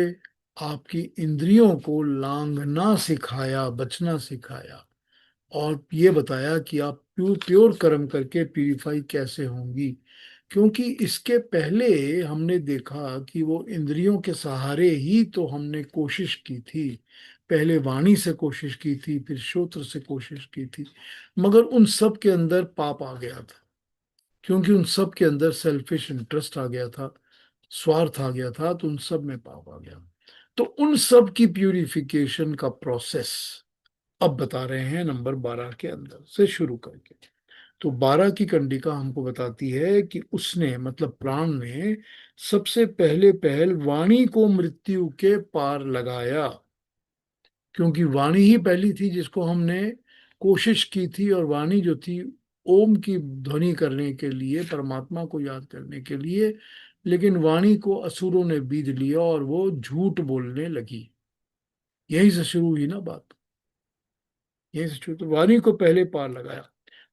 आपकी इंद्रियों को लांघना सिखाया, बचना सिखाया, और ये बताया कि आप प्योर प्योर कर्म करके प्यूरिफाई कैसे होंगी। क्योंकि इसके पहले हमने देखा कि वो इंद्रियों के सहारे ही तो हमने कोशिश की थी। पहले वाणी से कोशिश की थी, फिर श्रोत्र से कोशिश की थी, मगर उन सब के अंदर पाप आ गया था। क्योंकि उन सब के अंदर सेल्फिश इंटरेस्ट आ गया था, स्वार्थ आ गया था, तो उन सब में पाप आ गया। तो उन सब की प्यूरिफिकेशन का प्रोसेस अब बता रहे हैं नंबर 12 के अंदर से शुरू करके। तो 12 की कंडिका हमको बताती है कि उसने, मतलब प्राण ने, सबसे पहले पहल वाणी को मृत्यु के पार लगाया। क्योंकि वाणी ही पहली थी जिसको हमने कोशिश की थी, और वाणी जो थी ओम की ध्वनि करने के लिए, परमात्मा को याद करने के लिए। लेकिन वाणी को असुरों ने बीध लिया और वो झूठ बोलने लगी। यहीं से शुरू हुई ना बात, यहीं से शुरू। तो वाणी को पहले पार लगाया।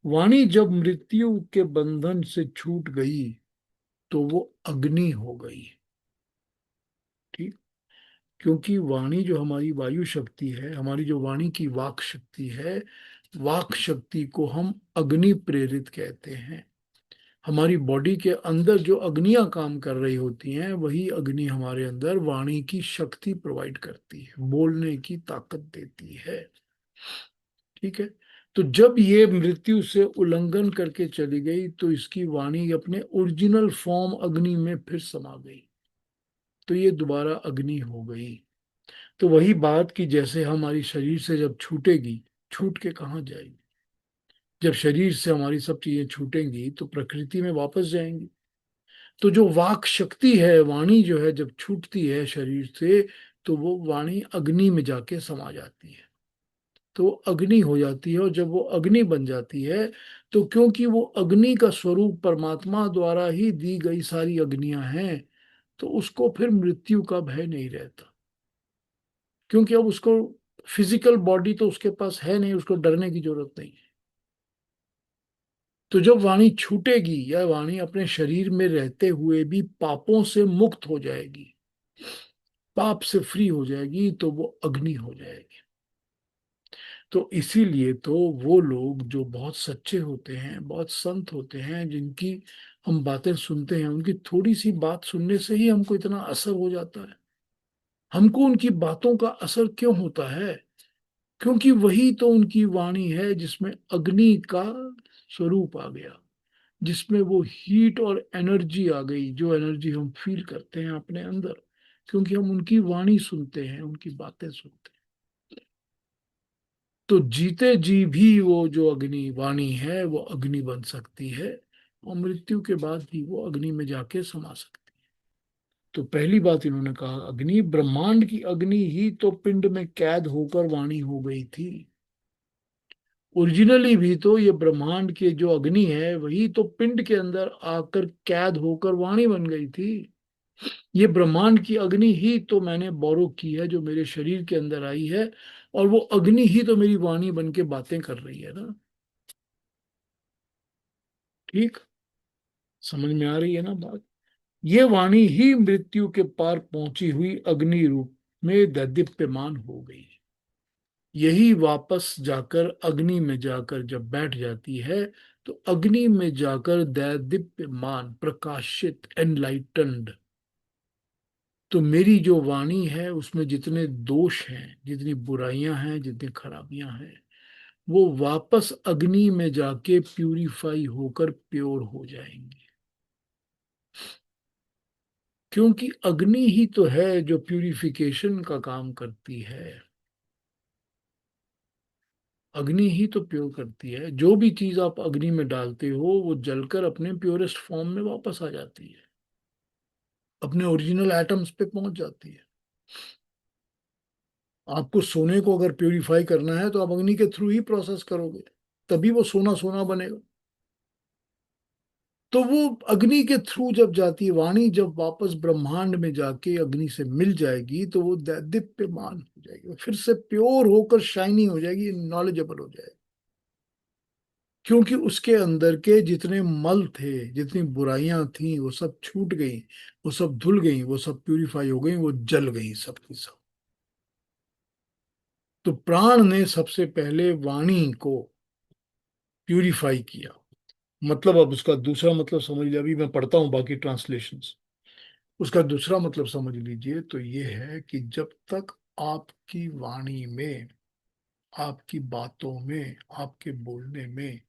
वाणी जब मृत्यु के बंधन से छूट गई तो वो अग्नि हो गई। ठीक। क्योंकि वाणी जो हमारी वायु शक्ति है, हमारी जो वाणी की वाक शक्ति है, वाक शक्ति को हम अग्नि प्रेरित कहते हैं। हमारी बॉडी के अंदर जो अग्नियां काम कर रही होती हैं, वही अग्नि हमारे अंदर वाणी की शक्ति प्रोवाइड करती है, बोलने की ताकत देती है। ठीक है। तो जब ये मृत्यु से उल्लंघन करके चली गई तो इसकी वाणी अपने ओरिजिनल फॉर्म अग्नि में फिर समा गई, तो ये दोबारा अग्नि हो गई। तो वही बात कि जैसे हमारी शरीर से जब छूटेगी, छूट के कहाँ जाएगी? जब शरीर से हमारी सब चीजें छूटेंगी तो प्रकृति में वापस जाएंगी। तो जो वाक शक्ति है, वाणी जो है, जब छूटती है शरीर से तो वो वाणी अग्नि में जाके समा जाती है, तो वो अग्नि हो जाती है। और जब वो अग्नि बन जाती है तो क्योंकि वो अग्नि का स्वरूप परमात्मा द्वारा ही दी गई सारी अग्नियां हैं, तो उसको फिर मृत्यु का भय नहीं रहता। क्योंकि अब उसको फिजिकल बॉडी तो उसके पास है नहीं, उसको डरने की जरूरत नहीं है। तो जब वाणी छूटेगी या वाणी अपने शरीर में रहते हुए भी पापों से मुक्त हो जाएगी, पाप से फ्री हो जाएगी, तो वो अग्नि हो जाएगी। तो इसीलिए तो वो लोग जो बहुत सच्चे होते हैं, बहुत संत होते हैं, जिनकी हम बातें सुनते हैं, उनकी थोड़ी सी बात सुनने से ही हमको इतना असर हो जाता है। हमको उनकी बातों का असर क्यों होता है? क्योंकि वही तो उनकी वाणी है जिसमें अग्नि का स्वरूप आ गया, जिसमें वो हीट और एनर्जी आ गई, जो एनर्जी हम फील करते हैं अपने अंदर, क्योंकि हम उनकी वाणी सुनते हैं, उनकी बातें सुनते हैं। तो जीते जी भी वो जो अग्नि वाणी है वो अग्नि बन सकती है, और मृत्यु के बाद भी वो अग्नि में जाके समा सकती है। तो पहली बात इन्होंने कहा, अग्नि, ब्रह्मांड की अग्नि ही तो पिंड में कैद होकर वाणी हो गई थी। ओरिजिनली भी तो ये ब्रह्मांड के जो अग्नि है वही तो पिंड के अंदर आकर कैद होकर वाणी बन गई थी। ये ब्रह्मांड की अग्नि ही तो मैंने बोरो की है, जो मेरे शरीर के अंदर आई है, और वो अग्नि ही तो मेरी वाणी बन के बातें कर रही है ना। ठीक, समझ में आ रही है ना बात? ये वाणी ही मृत्यु के पार पहुंची हुई अग्नि रूप में दैदीप्यमान हो गई। यही वापस जाकर अग्नि में जाकर जब बैठ जाती है तो अग्नि में जाकर दैदीप्यमान, प्रकाशित, एनलाइटन्ड तो मेरी जो वाणी है उसमें जितने दोष हैं, जितनी बुराइयां हैं, जितनी खराबियां हैं, वो वापस अग्नि में जाके प्यूरिफाई होकर प्योर हो जाएंगी। क्योंकि अग्नि ही तो है जो प्यूरिफिकेशन का काम करती है। अग्नि ही तो प्योर करती है। जो भी चीज आप अग्नि में डालते हो वो जलकर अपने प्योरेस्ट फॉर्म में वापस आ जाती है, अपने ओरिजिनल एटम्स पे पहुंच जाती है। आपको सोने को अगर प्योरीफाई करना है तो आप अग्नि के थ्रू ही प्रोसेस करोगे, तभी वो सोना सोना बनेगा। तो वो अग्नि के थ्रू जब जाती है वाणी, जब वापस ब्रह्मांड में जाके अग्नि से मिल जाएगी तो वो दीप्यमान हो जाएगी, फिर से प्योर होकर शाइनी हो जाएगी, नॉलेजेबल हो जाएगी। क्योंकि उसके अंदर के जितने मल थे, जितनी बुराइयां थी, वो सब छूट गई, वो सब धुल गई, वो सब प्यूरिफाई हो गई, वो जल गई सब की सब। तो प्राण ने सबसे पहले वाणी को प्यूरिफाई किया। मतलब अब उसका दूसरा मतलब समझ लिया, अभी मैं पढ़ता हूं बाकी ट्रांसलेशंस। उसका दूसरा मतलब समझ लीजिए तो ये है कि जब तक आपकी वाणी में, आपकी बातों में, आपके बोलने में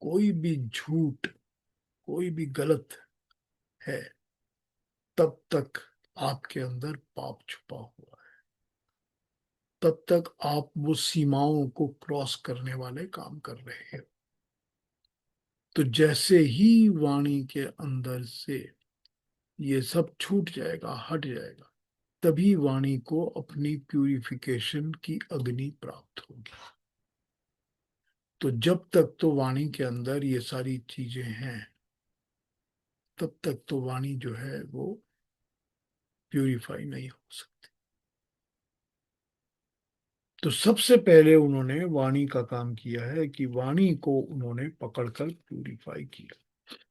कोई भी झूठ, कोई भी गलत है, तब तक आपके अंदर पाप छुपा हुआ है। तब तक आप वो सीमाओं को क्रॉस करने वाले काम कर रहे हैं। तो जैसे ही वाणी के अंदर से ये सब छूट जाएगा, हट जाएगा, तभी वाणी को अपनी प्यूरिफिकेशन की अग्नि प्राप्त होगी। तो जब तक तो वाणी के अंदर ये सारी चीजें हैं, तब तक तो वाणी जो है वो प्यूरिफाई नहीं हो सकती। तो सबसे पहले उन्होंने वाणी का काम किया है कि वाणी को उन्होंने पकड़कर प्यूरिफाई किया।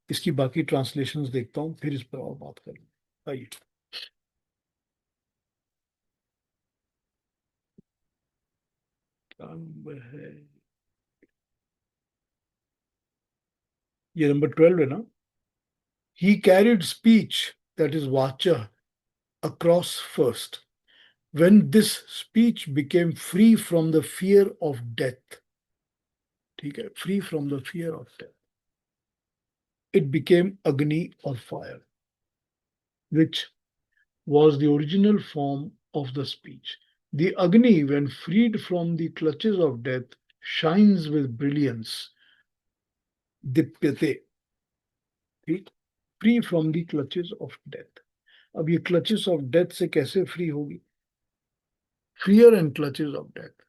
इसकी बाकी ट्रांसलेशंस देखता हूं, फिर इस पर और बात करेंगे। आइए। क्या नंबर है ये? नंबर 12 है ना। ही कैरिड स्पीच, दैट इज वाचा, across first. When this speech became free from the fear of death, ठीक है, free from the fear of death, it became Agni or fire, which was the original form of the speech. The Agni, when freed from the clutches of death, shines with brilliance, dipyate, ठीक, free from the clutches of death. अब ये clutches of death से कैसे free होगी? Fear and clutches of death,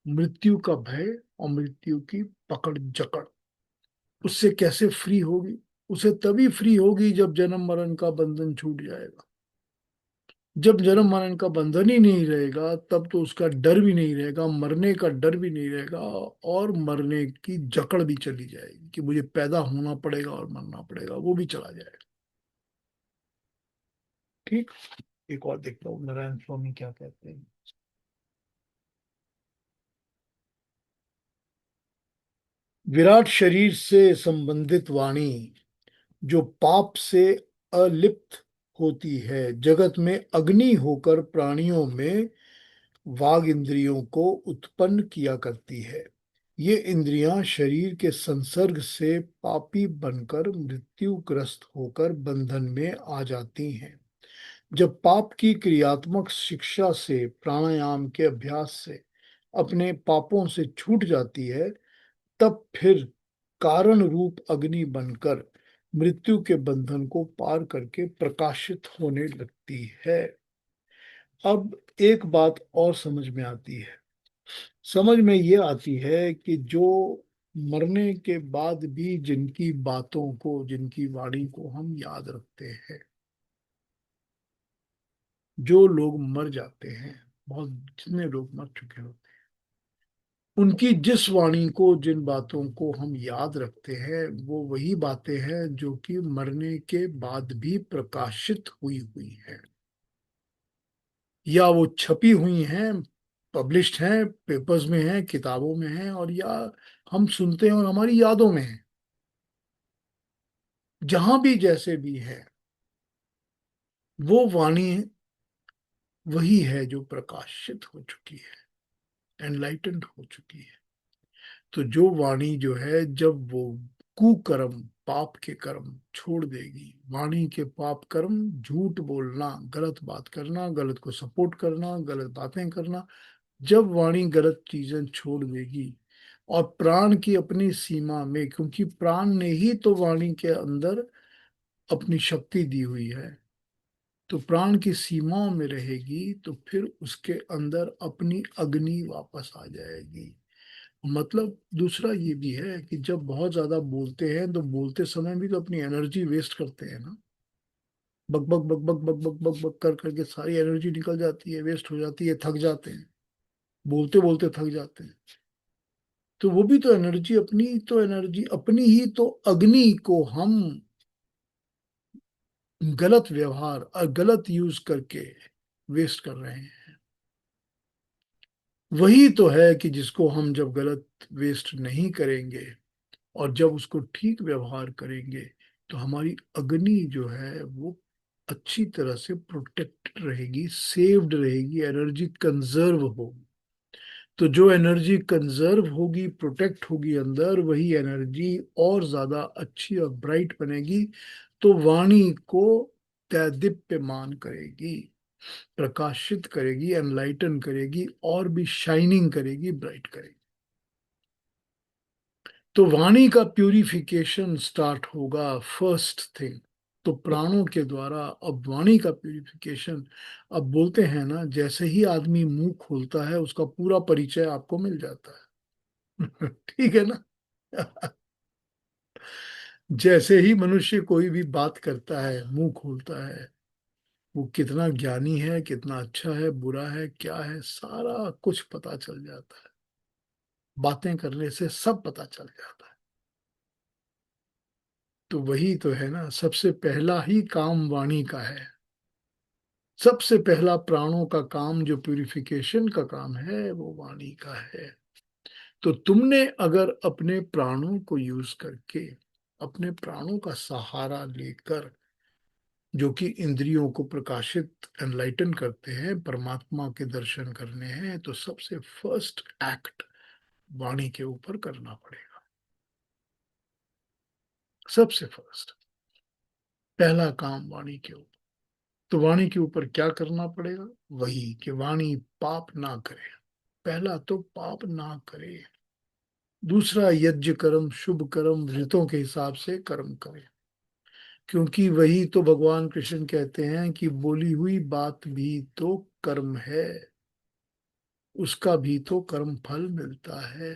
मृत्यु का भय और मृत्यु की पकड़ जकड़, उससे कैसे फ्री होगी? उसे तभी फ्री होगी जब जन्म मरण का बंधन छूट जाएगा। जब जन्म मरण का बंधन ही नहीं रहेगा तब तो उसका डर भी नहीं रहेगा, मरने का डर भी नहीं रहेगा, और मरने की जकड़ भी चली जाएगी कि मुझे पैदा होना पड़ेगा और मरना पड़ेगा, वो भी चला जाएगा। ठीक। एक और देखता हूँ नारायण स्वामी क्या कहते हैं। विराट शरीर से संबंधित वाणी जो पाप से अलिप्त होती है, जगत में अग्नि होकर प्राणियों में वाग इंद्रियों को उत्पन्न किया करती है। ये इंद्रियां शरीर के संसर्ग से पापी बनकर मृत्युग्रस्त होकर बंधन में आ जाती हैं। जब पाप की क्रियात्मक शिक्षा से, प्राणायाम के अभ्यास से अपने पापों से छूट जाती है, तब फिर कारण रूप अग्नि बनकर मृत्यु के बंधन को पार करके प्रकाशित होने लगती है। अब एक बात और समझ में आती है। समझ में ये आती है कि जो मरने के बाद भी जिनकी बातों को, जिनकी वाणी को हम याद रखते हैं, जो लोग मर जाते हैं, बहुत जितने लोग मर चुके होते हैं, उनकी जिस वाणी को, जिन बातों को हम याद रखते हैं, वो वही बातें हैं जो कि मरने के बाद भी प्रकाशित हुई हुई हैं, या वो छपी हुई हैं, पब्लिश्ड हैं, पेपर्स में हैं, किताबों में हैं, और या हम सुनते हैं और हमारी यादों में हैं। जहां भी जैसे भी है, वो वाणी वही है जो प्रकाशित हो चुकी है, एनलाइटेंड हो चुकी है। तो जो वाणी जो है, जब वो कुकर्म, पाप के कर्म छोड़ देगी, वाणी के पाप कर्म, झूठ बोलना, गलत बात करना, गलत को सपोर्ट करना, गलत बातें करना, जब वाणी गलत चीजें छोड़ देगी और प्राण की अपनी सीमा में, क्योंकि प्राण ने ही तो वाणी के अंदर अपनी शक्ति दी हुई है, तो प्राण की सीमाओं में रहेगी, तो फिर उसके अंदर अपनी अग्नि वापस आ जाएगी। मतलब दूसरा ये भी है कि जब बहुत ज्यादा बोलते हैं तो बोलते समय भी तो अपनी एनर्जी वेस्ट करते हैं ना, बक बक बक बक बक बक बक बक कर करके सारी एनर्जी निकल जाती है, वेस्ट हो जाती है, थक जाते हैं, बोलते बोलते थक जाते हैं। तो वो भी तो एनर्जी, अपनी तो एनर्जी, अपनी ही तो अग्नि को हम गलत व्यवहार और गलत यूज करके वेस्ट कर रहे हैं। वही तो है कि जिसको हम जब गलत वेस्ट नहीं करेंगे और जब उसको ठीक व्यवहार करेंगे, तो हमारी अग्नि जो है वो अच्छी तरह से प्रोटेक्ट रहेगी, सेव्ड रहेगी, एनर्जी कंजर्व होगी। तो जो एनर्जी कंजर्व होगी, प्रोटेक्ट होगी अंदर, वही एनर्जी और ज्यादा अच्छी और ब्राइट बनेगी। तो वाणी को दैदीप्यमान करेगी, प्रकाशित करेगी, एनलाइटन करेगी, और भी शाइनिंग करेगी, ब्राइट करेगी। तो वाणी का प्यूरिफिकेशन स्टार्ट होगा फर्स्ट थिंग, तो प्राणों के द्वारा। अब वाणी का प्यूरिफिकेशन, अब बोलते हैं ना, जैसे ही आदमी मुंह खोलता है उसका पूरा परिचय आपको मिल जाता है। ठीक है ना। जैसे ही मनुष्य कोई भी बात करता है, मुंह खोलता है, वो कितना ज्ञानी है, कितना अच्छा है, बुरा है, क्या है, सारा कुछ पता चल जाता है। बातें करने से सब पता चल जाता है। तो वही तो है ना, सबसे पहला ही काम वाणी का है। सबसे पहला प्राणों का काम, जो प्यूरिफिकेशन का काम है, वो वाणी का है। तो तुमने अगर अपने प्राणों को यूज करके, अपने प्राणों का सहारा लेकर, जो कि इंद्रियों को प्रकाशित, एनलाइटन करते हैं, परमात्मा के दर्शन करने हैं, तो सबसे फर्स्ट एक्ट वाणी के ऊपर करना पड़ेगा। सबसे फर्स्ट, पहला काम वाणी के ऊपर। तो वाणी के ऊपर क्या करना पड़ेगा? वही कि वाणी पाप ना करे। पहला तो पाप ना करे। दूसरा, यज्ञ कर्म, शुभ कर्म, ऋतों के हिसाब से कर्म करे। क्योंकि वही तो भगवान कृष्ण कहते हैं कि बोली हुई बात भी तो कर्म है, उसका भी तो कर्म फल मिलता है।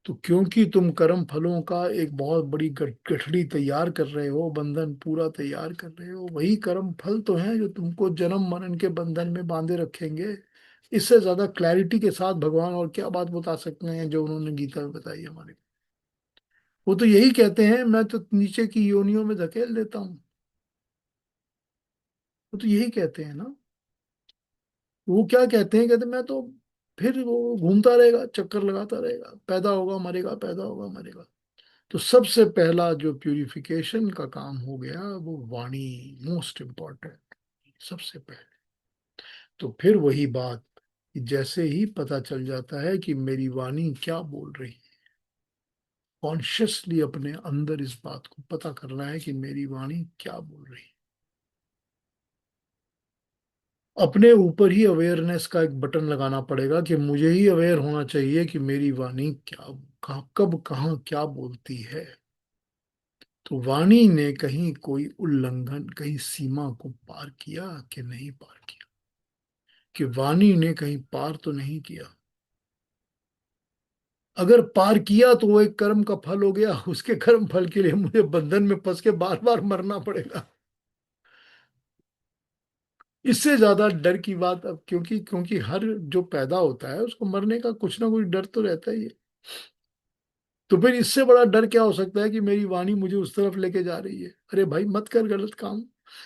तो क्योंकि तुम कर्म फलों का एक बहुत बड़ी गठड़ी तैयार कर रहे हो, बंधन पूरा तैयार कर रहे हो, वही कर्म फल तो हैं जो तुमको जन्म मरण के बंधन में बांधे रखेंगे। इससे ज्यादा क्लैरिटी के साथ भगवान और क्या बात बता सकते हैं जो उन्होंने गीता में बताई हमारे को। वो तो यही कहते हैं, मैं तो नीचे की योनियों में धकेल देता हूँ। वो तो यही कहते हैं ना। वो क्या कहते हैं? कहते मैं तो, फिर वो घूमता रहेगा, चक्कर लगाता रहेगा, पैदा होगा मरेगा, पैदा होगा मरेगा। तो सबसे पहला जो प्यूरिफिकेशन का काम हो गया, वो वाणी, मोस्ट इम्पॉर्टेंट, सबसे पहले। तो फिर वही बात कि जैसे ही पता चल जाता है कि मेरी वाणी क्या बोल रही है, कॉन्शियसली अपने अंदर इस बात को पता करना है कि मेरी वाणी क्या बोल रही है। अपने ऊपर ही अवेयरनेस का एक बटन लगाना पड़ेगा कि मुझे ही अवेयर होना चाहिए कि मेरी वाणी क्या, कब कहाँ क्या बोलती है। तो वाणी ने कहीं कोई उल्लंघन, कहीं सीमा को पार किया कि नहीं पार किया? कि वाणी ने कहीं पार तो नहीं किया। अगर पार किया तो वो एक कर्म का फल हो गया, उसके कर्म फल के लिए मुझे बंधन में फंस के बार बार मरना पड़ेगा। इससे ज्यादा डर की बात अब, क्योंकि क्योंकि हर जो पैदा होता है उसको मरने का कुछ ना कुछ डर तो रहता ही है। तो फिर इससे बड़ा डर क्या हो सकता है कि मेरी वाणी मुझे उस तरफ लेके जा रही है? अरे भाई मत कर गलत काम।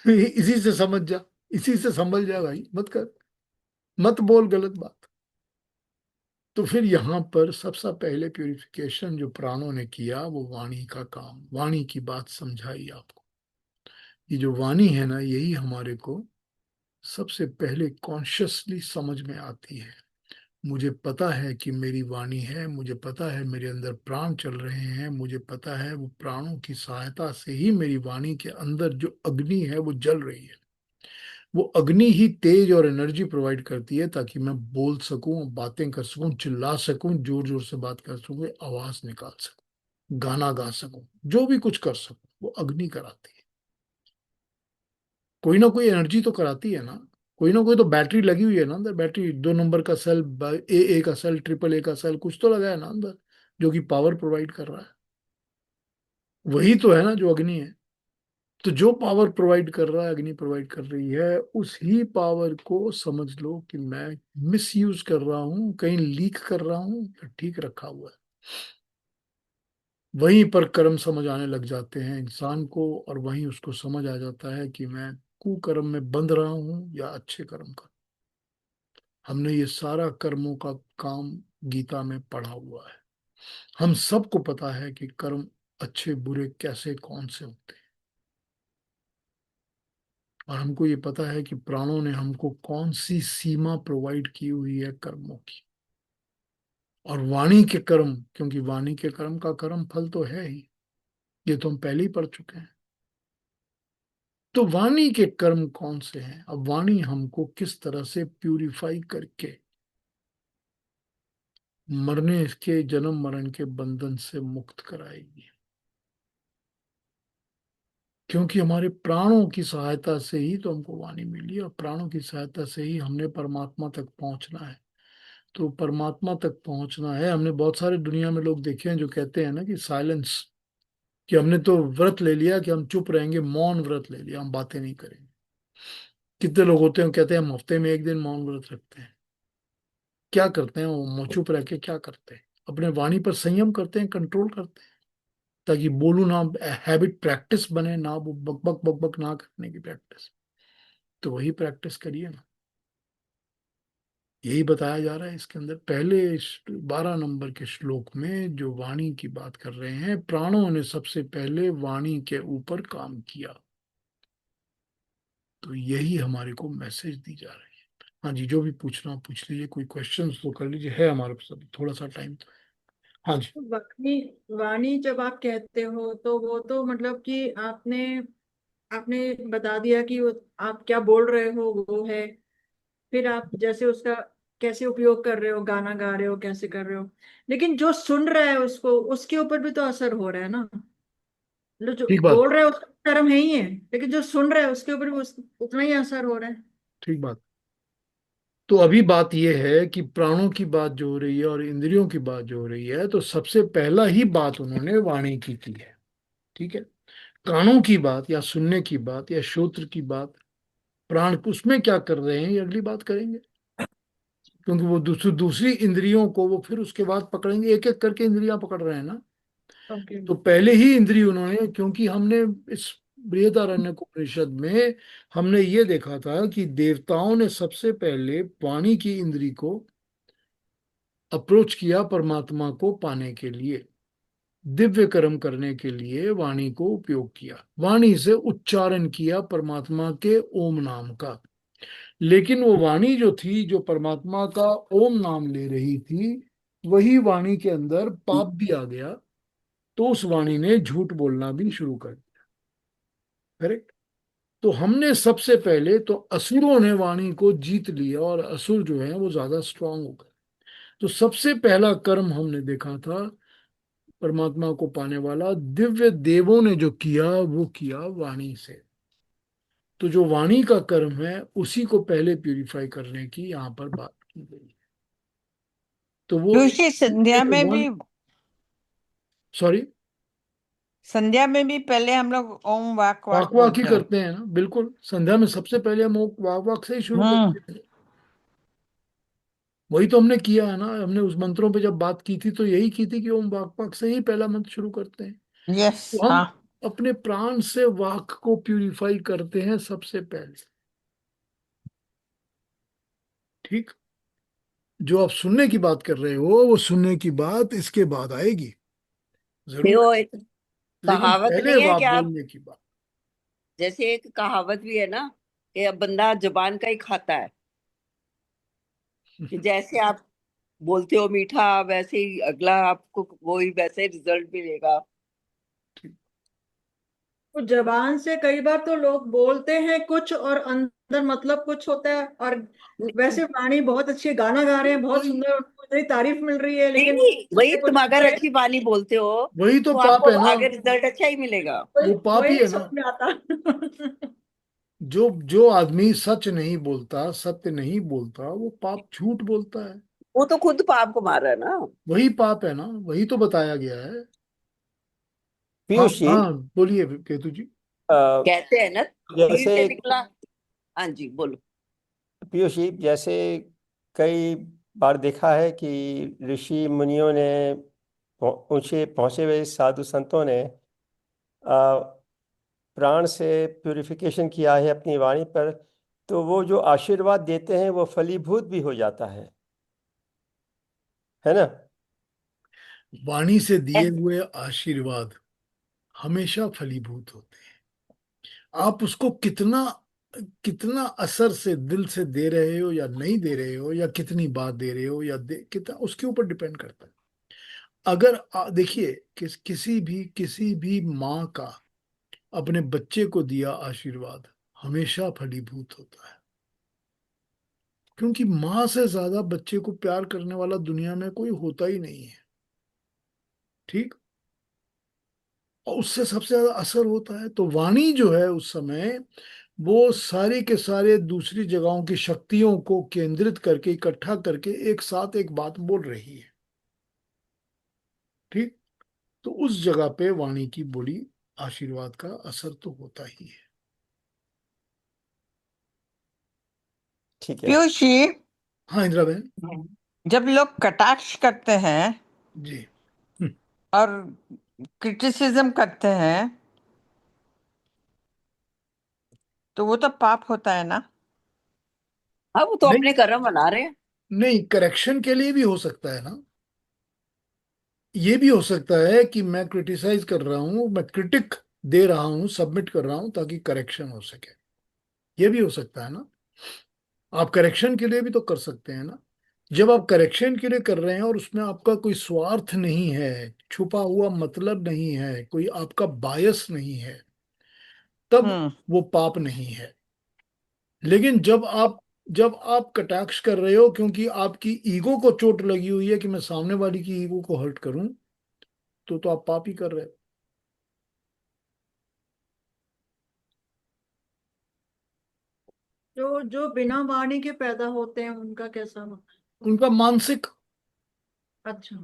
इसी से समझ जा, इसी से संभल जा भाई, मत कर, मत बोल गलत बात। तो फिर यहाँ पर सबसे पहले प्यूरिफिकेशन जो प्राणों ने किया, वो वाणी का काम, वाणी की बात समझाई आपको। ये जो वाणी है ना, यही हमारे को सबसे पहले कॉन्शियसली समझ में आती है। मुझे पता है कि मेरी वाणी है, मुझे पता है मेरे अंदर प्राण चल रहे हैं, मुझे पता है वो प्राणों की सहायता से ही मेरी वाणी के अंदर जो अग्नि है वो जल रही है। वो अग्नि ही तेज और एनर्जी प्रोवाइड करती है ताकि मैं बोल सकूं, बातें कर सकूं, चिल्ला सकूं, जोर जोर से बात कर सकूं, आवाज निकाल सकूं, गाना गा सकूं, जो भी कुछ कर सकूं, वो अग्नि कराती है। कोई ना कोई एनर्जी तो कराती है ना कोई तो बैटरी लगी हुई है ना अंदर। बैटरी 2 नंबर का सेल, ए का सेल, ट्रिपल ए का सेल, कुछ तो लगा है ना अंदर जो कि पावर प्रोवाइड कर रहा है। वही तो है ना जो अग्नि है। तो जो पावर प्रोवाइड कर रहा है, अग्नि प्रोवाइड कर रही है, उस ही पावर को समझ लो कि मैं मिस यूज कर रहा हूं, कहीं लीक कर रहा हूं, या ठीक रखा हुआ है। वहीं पर कर्म समझ आने लग जाते हैं इंसान को, और वहीं उसको समझ आ जाता है कि मैं कुकर्म में बंध रहा हूं या अच्छे कर्म का। हमने ये सारा कर्मों का काम गीता में पढ़ा हुआ है। हम सबको पता है कि कर्म अच्छे बुरे कैसे कौन से होते हैं, और हमको ये पता है कि प्राणों ने हमको कौन सी सीमा प्रोवाइड की हुई है कर्मों की। और वाणी के कर्म, क्योंकि वाणी के कर्म का कर्म फल तो है ही, ये तो हम पहले ही पढ़ चुके हैं। तो वाणी के कर्म कौन से हैं? अब वाणी हमको किस तरह से प्यूरिफाई करके मरने के, जन्म मरण के बंधन से मुक्त कराएगी। क्योंकि हमारे प्राणों की सहायता से ही तो हमको वाणी मिली, और प्राणों की सहायता से ही हमने परमात्मा तक पहुंचना है। तो परमात्मा तक पहुंचना है। हमने बहुत सारे दुनिया में लोग देखे हैं जो कहते हैं ना कि साइलेंस, कि हमने तो व्रत ले लिया कि हम चुप रहेंगे, मौन व्रत ले लिया, हम बातें नहीं करेंगे। कितने लोग होते हैं कहते हैं हम हफ्ते में एक दिन मौन व्रत रखते हैं। क्या करते हैं वो? चुप रह के क्या करते हैं? अपने वाणी पर संयम करते हैं, कंट्रोल करते हैं, ताकि बोलू ना, हैबिट प्रैक्टिस बने ना, वो बक बक बक बक ना करने की प्रैक्टिस। तो वही प्रैक्टिस करिए ना। यही बताया जा रहा है इसके अंदर। पहले 12 नंबर के श्लोक में जो वाणी की बात कर रहे हैं, प्राणों ने सबसे पहले वाणी के ऊपर काम किया। तो यही हमारे को मैसेज दी जा रही है। हाँ जी, जो भी पूछना हो पूछ लीजिए, कोई क्वेश्चन तो कर लीजिए, है हमारे पास अभी थोड़ा सा टाइम तो है। हाँ जी। तो वाणी वाणी जब आप कहते हो तो वो तो मतलब कि आपने आपने बता दिया कि वो आप क्या बोल रहे हो वो है। फिर आप जैसे उसका कैसे उपयोग कर रहे हो, गाना गा रहे हो, कैसे कर रहे हो। लेकिन जो सुन रहा है उसको, उसके ऊपर भी तो असर हो रहा है ना। मतलब जो ठीक बात। बोल रहा है उसका धर्म है ही है, लेकिन जो सुन रहा है उसके ऊपर भी उतना ही असर हो रहा है। ठीक बात। तो अभी बात यह है कि प्राणों की बात जो हो रही है और इंद्रियों की बात जो हो रही है, तो सबसे पहला ही बात उन्होंने वाणी की है। ठीक है। कानों की बात या सुनने की बात या श्रोत्र की बात, प्राण उसमें क्या कर रहे हैं ये अगली बात करेंगे। क्योंकि वो दूसरी दूसरी इंद्रियों को वो फिर उसके बाद पकड़ेंगे, एक एक करके इंद्रियां पकड़ रहे हैं ना। ओके। तो पहले ही इंद्रिय उन्होंने, क्योंकि हमने इस बृहदारण्यकोपनिषद में हमने ये देखा था कि देवताओं ने सबसे पहले वाणी की इंद्री को अप्रोच किया परमात्मा को पाने के लिए, दिव्य कर्म करने के लिए वाणी को उपयोग किया, वाणी से उच्चारण किया परमात्मा के ओम नाम का। लेकिन वो वाणी जो थी, जो परमात्मा का ओम नाम ले रही थी, वही वाणी के अंदर पाप भी आ गया। तो उस वाणी ने झूठ बोलना भी शुरू कर दिया। करेक्ट। तो हमने सबसे पहले तो असुरों ने वाणी को जीत लिया, और असुर जो है वो ज्यादा स्ट्रांग हो गए। तो सबसे पहला कर्म हमने देखा था परमात्मा को पाने वाला, दिव्य देवों ने जो किया वो किया वाणी से। तो जो वाणी का कर्म है उसी को पहले प्यूरिफाई करने की यहाँ पर बात की गई है। तो वो ऋषि संध्या में भी सॉरी, संध्या में भी पहले हम लोग ओम वाक वाक वाक वाक ही बोलते हैं। करते हैं ना, बिल्कुल। संध्या में सबसे पहले हम वाक वाक से ही शुरू हम्म। करते हैं। वही तो हमने किया है ना। हमने उस मंत्रों पे जब बात की थी तो यही की थी कि ओम वाक वाक से ही पहला मंत्र शुरू करते हैं। यस। तो हम हाँ। अपने प्राण से वाक को प्यूरिफाई करते हैं सबसे पहले। ठीक। जो आप सुनने की बात कर रहे हो, वो सुनने की बात इसके बाद आएगी फिर जरूर, वो एक लेकिन कहावत पहले नहीं है आप कि आप, बोलने की बात। जैसे एक कहावत भी है ना कि अब बंदा जुबान का ही खाता है, कि जैसे आप बोलते हो मीठा, वैसे ही अगला आपको वही वैसे रिजल्ट मिलेगा। तो जबान से कई बार तो लोग बोलते हैं कुछ और अंदर मतलब कुछ होता है, और वैसे वाणी बहुत अच्छी गाना गा रहे हैं, बहुत वही सुंदर, उनको इतनी तारीफ मिल रही है, नहीं लेकिन नहीं, वही कुछ तुम अगर है, अच्छी वाणी बोलते हो वही तो तो पाप आपको है ना, आगे रिजल्ट अच्छा ही मिलेगा। वही वो पाप वही ही है नहीं ना। समझ में आता। जो जो आदमी सच नहीं बोलता, सत्य नहीं बोलता, वो पाप झूठ बोलता है, वो तो खुद पाप को मार रहा है ना। वही पाप है ना, वही तो बताया गया है। हाँ पीयूष जी, हाँ, बोलिए केतु जी। अ, कहते हैं ना, तीर जैसे से निकला। हाँ जी, बोलो। पीयूष जी, जैसे कई बार देखा है कि ऋषि मुनियों ने, ऊंचे पहुंचे हुए साधु संतों ने प्राण से प्यूरिफिकेशन किया है अपनी वाणी पर, तो वो जो आशीर्वाद देते हैं वो फलीभूत भी हो जाता है ना? वाणी से दिए ऐस- हुए आशीर्वाद हमेशा फलीभूत होते हैं। आप उसको कितना कितना असर से दिल से दे रहे हो या नहीं दे रहे हो, या कितनी बात दे रहे हो या कितना, उसके ऊपर डिपेंड करता है। अगर देखिए, किसी भी माँ का अपने बच्चे को दिया आशीर्वाद हमेशा फलीभूत होता है, क्योंकि माँ से ज्यादा बच्चे को प्यार करने वाला दुनिया में कोई होता ही नहीं है। ठीक। और उससे सबसे ज्यादा असर होता है, तो वाणी जो है उस समय वो सारे के सारे दूसरी जगहों की शक्तियों को केंद्रित करके, इकट्ठा करके एक साथ एक बात बोल रही है। ठीक। तो उस जगह पे वाणी की बोली आशीर्वाद का असर तो होता ही है। ठीक है। पीयूष जी, हाँ इंदिरा बहन। जब लोग कटाक्ष करते हैं जी। हम्म, और क्रिटिसिज्म करते हैं तो वो तो पाप होता है ना? हाँ, वो तो नहीं अपने कर्म बना रहे हैं। नहीं, करेक्शन के लिए भी हो सकता है ना। ये भी हो सकता है कि मैं क्रिटिसाइज कर रहा हूँ, मैं क्रिटिक दे रहा हूँ, सबमिट कर रहा हूँ ताकि करेक्शन हो सके। ये भी हो सकता है ना। आप करेक्शन के लिए भी तो कर सकते हैं ना। जब आप करेक्शन के लिए कर रहे हैं और उसमें आपका कोई स्वार्थ नहीं है, छुपा हुआ मतलब नहीं है, कोई आपका बायस नहीं है, तब हम्म। वो पाप नहीं है। लेकिन जब आप कटाक्ष कर रहे हो क्योंकि आपकी ईगो को चोट लगी हुई है कि मैं सामने वाली की ईगो को हर्ट करूं, तो आप पाप ही कर रहे हो। जो जो बिना वाणी के पैदा होते हैं उनका कैसा होता उनका मानसिक, है? अच्छा।